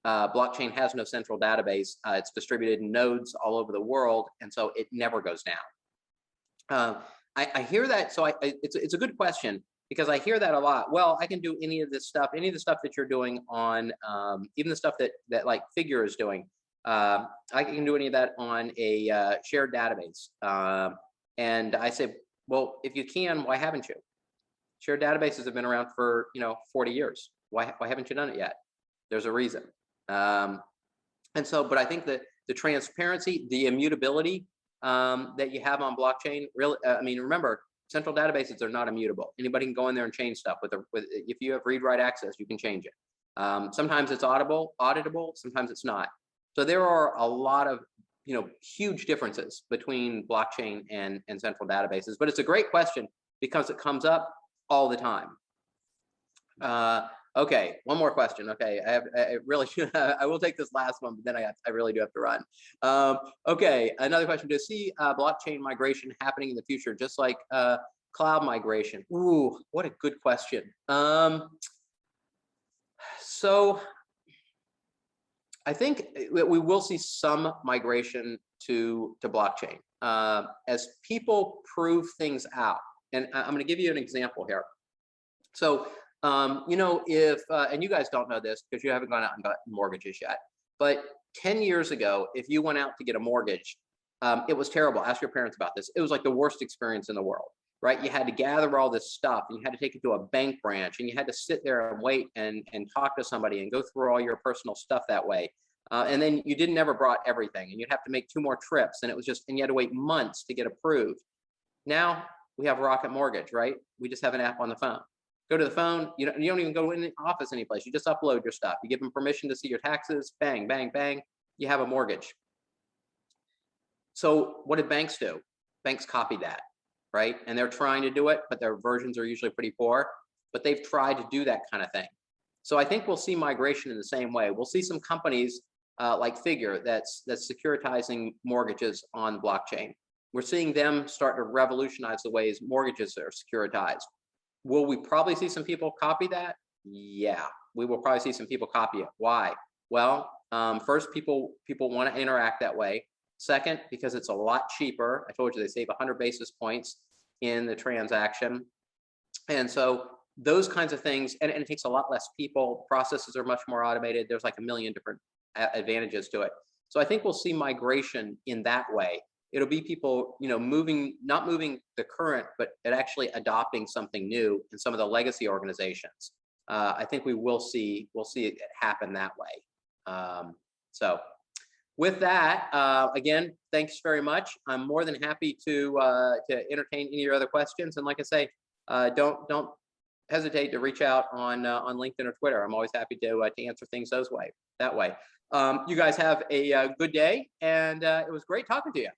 Blockchain has no central database. It's distributed in nodes all over the world, and so it never goes down. I hear that, so it's a good question because I hear that a lot. Well, I can do any of the stuff that you're doing on, even the stuff that like Figure is doing. I can do any of that on a shared database. And I say, well, if you can, why haven't you? Shared databases have been around for 40 years. Why haven't you done it yet? There's a reason. And so, but I think that the transparency, the immutability that you have on blockchain, really, I mean, remember, central databases are not immutable. Anybody can go in there and change stuff if you have read-write access, you can change it. Sometimes it's auditable, sometimes it's not. So there are a lot of huge differences between blockchain and central databases, but it's a great question because it comes up all the time. Okay, one more question. Okay, I really I will take this last one, but then I really do have to run. Okay, another question. Do you see blockchain migration happening in the future, just like cloud migration? Ooh, what a good question. So I think we will see some migration to blockchain as people prove things out. And I'm going to give you an example here. So, if, and you guys don't know this because you haven't gone out and got mortgages yet, but 10 years ago, if you went out to get a mortgage, it was terrible. Ask your parents about this. It was like the worst experience in the world, right? You had to gather all this stuff and you had to take it to a bank branch and you had to sit there and wait and talk to somebody and go through all your personal stuff that way. And then you never brought everything and you'd have to make 2 more trips and and you had to wait months to get approved. Now we have Rocket Mortgage, right? We just have an app on the phone. Go to the phone, you don't even go in the office anyplace. You just upload your stuff. You give them permission to see your taxes, bang, bang, bang, you have a mortgage. So what did banks do? Banks copied that, right? And they're trying to do it, but their versions are usually pretty poor, but they've tried to do that kind of thing. So I think we'll see migration in the same way. We'll see some companies like Figure that's securitizing mortgages on blockchain. We're seeing them start to revolutionize the ways mortgages are securitized. Will we probably see some people copy that? Yeah, we will probably see some people copy it. Why? Well, first, people want to interact that way. Second, because it's a lot cheaper. I told you they save 100 basis points in the transaction. And so those kinds of things, and it takes a lot less people. Processes are much more automated. There's like a million different advantages to it. So I think we'll see migration in that way. It'll be people, not moving the current, but actually adopting something new in some of the legacy organizations. I think we'll see it happen that way. So with that, again, thanks very much. I'm more than happy to entertain any of your other questions. And like I say, don't hesitate to reach out on LinkedIn or Twitter. I'm always happy to answer things that way. You guys have a good day, and it was great talking to you.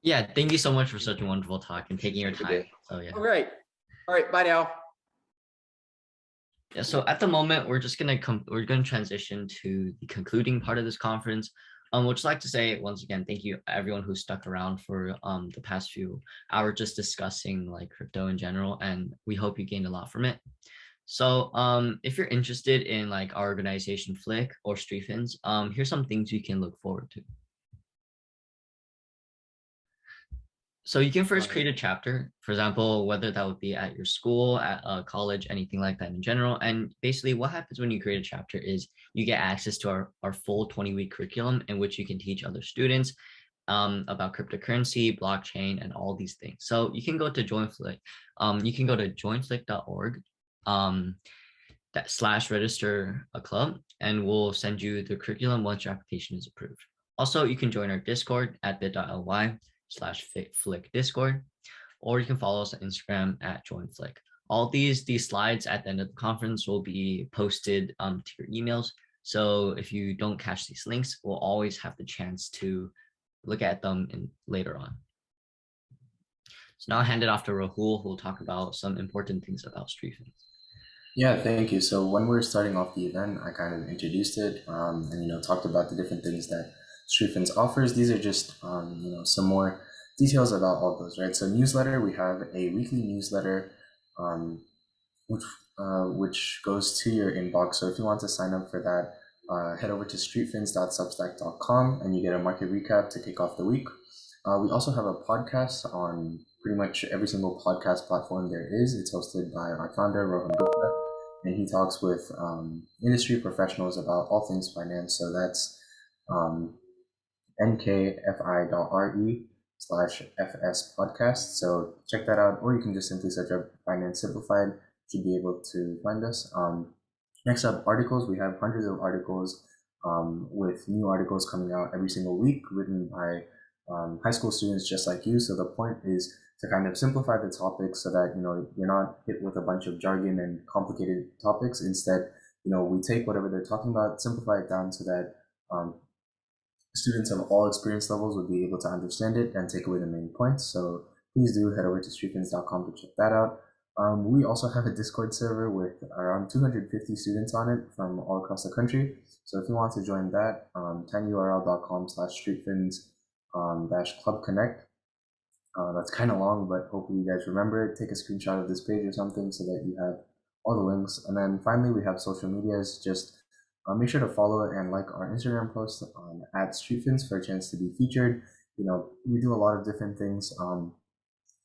Yeah, thank you so much for such a wonderful talk and taking your time. So yeah. All right, bye now. Yeah, so at the moment we're just gonna transition to the concluding part of this conference. Would just like to say once again, thank you everyone who stuck around for the past few hours just discussing like crypto in general, and we hope you gained a lot from it. So if you're interested in like our organization FLIC or Streetfins, here's some things you can look forward to. So you can first create a chapter, for example, whether that would be at your school, at a college, anything like that in general. And basically what happens when you create a chapter is you get access to our full 20-week curriculum in which you can teach other students about cryptocurrency, blockchain, and all these things. So you can go to Join FLIC. You can go to joinflic.org. register a club, and we'll send you the curriculum once your application is approved. Also, you can join our Discord at bit.ly/FLIC Discord, or you can follow us on Instagram at joinflic. All these slides at the end of the conference will be posted to your emails. So if you don't catch these links, we'll always have the chance to look at them later on. So now I'll hand it off to Rahul, who will talk about some important things about StreetFins. Yeah, thank you. So when we're starting off the event, I kind of introduced it and talked about the different things that StreetFins offers. These are just some more details about all those, right? So newsletter, we have a weekly newsletter which goes to your inbox. So if you want to sign up for that, head over to streetfins.substack.com and you get a market recap to kick off the week. We also have a podcast on pretty much every single podcast platform there is. It's hosted by our founder, Rohan Gupta, and he talks with industry professionals about all things finance. So that's nkfi.re/FS podcast. So check that out, or you can just simply search up Finance Simplified. You should be able to find us. Next up, articles. We have hundreds of articles with new articles coming out every single week written by high school students just like you. So the point is to kind of simplify the topics so that you're not hit with a bunch of jargon and complicated topics. Instead, we take whatever they're talking about, simplify it down so that students of all experience levels would be able to understand it and take away the main points. So please do head over to streetfins.com to check that out. We also have a Discord server with around 250 students on it from all across the country. So if you want to join that, tinyurl.com/streetfins-club connect. That's kind of long, but hopefully you guys remember it. Take a screenshot of this page or something so that you have all the links. And then finally, we have social medias. Just make sure to follow and like our Instagram post at StreetFins for a chance to be featured. We do a lot of different things.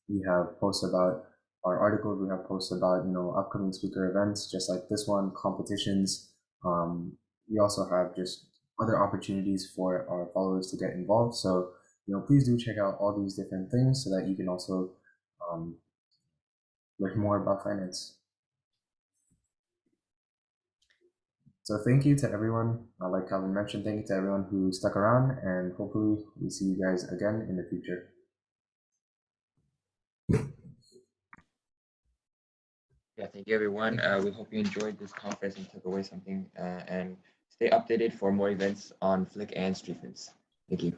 We have posts about our articles. We have posts about upcoming speaker events, just like this one, competitions. We also have just other opportunities for our followers to get involved. So please do check out all these different things so that you can also learn more about finance. So thank you to everyone. Like Calvin mentioned, thank you to everyone who stuck around, and hopefully we see you guys again in the future. Yeah, thank you, everyone. We hope you enjoyed this conference and took away something. And stay updated for more events on FLIC and StreetFins. Thank you.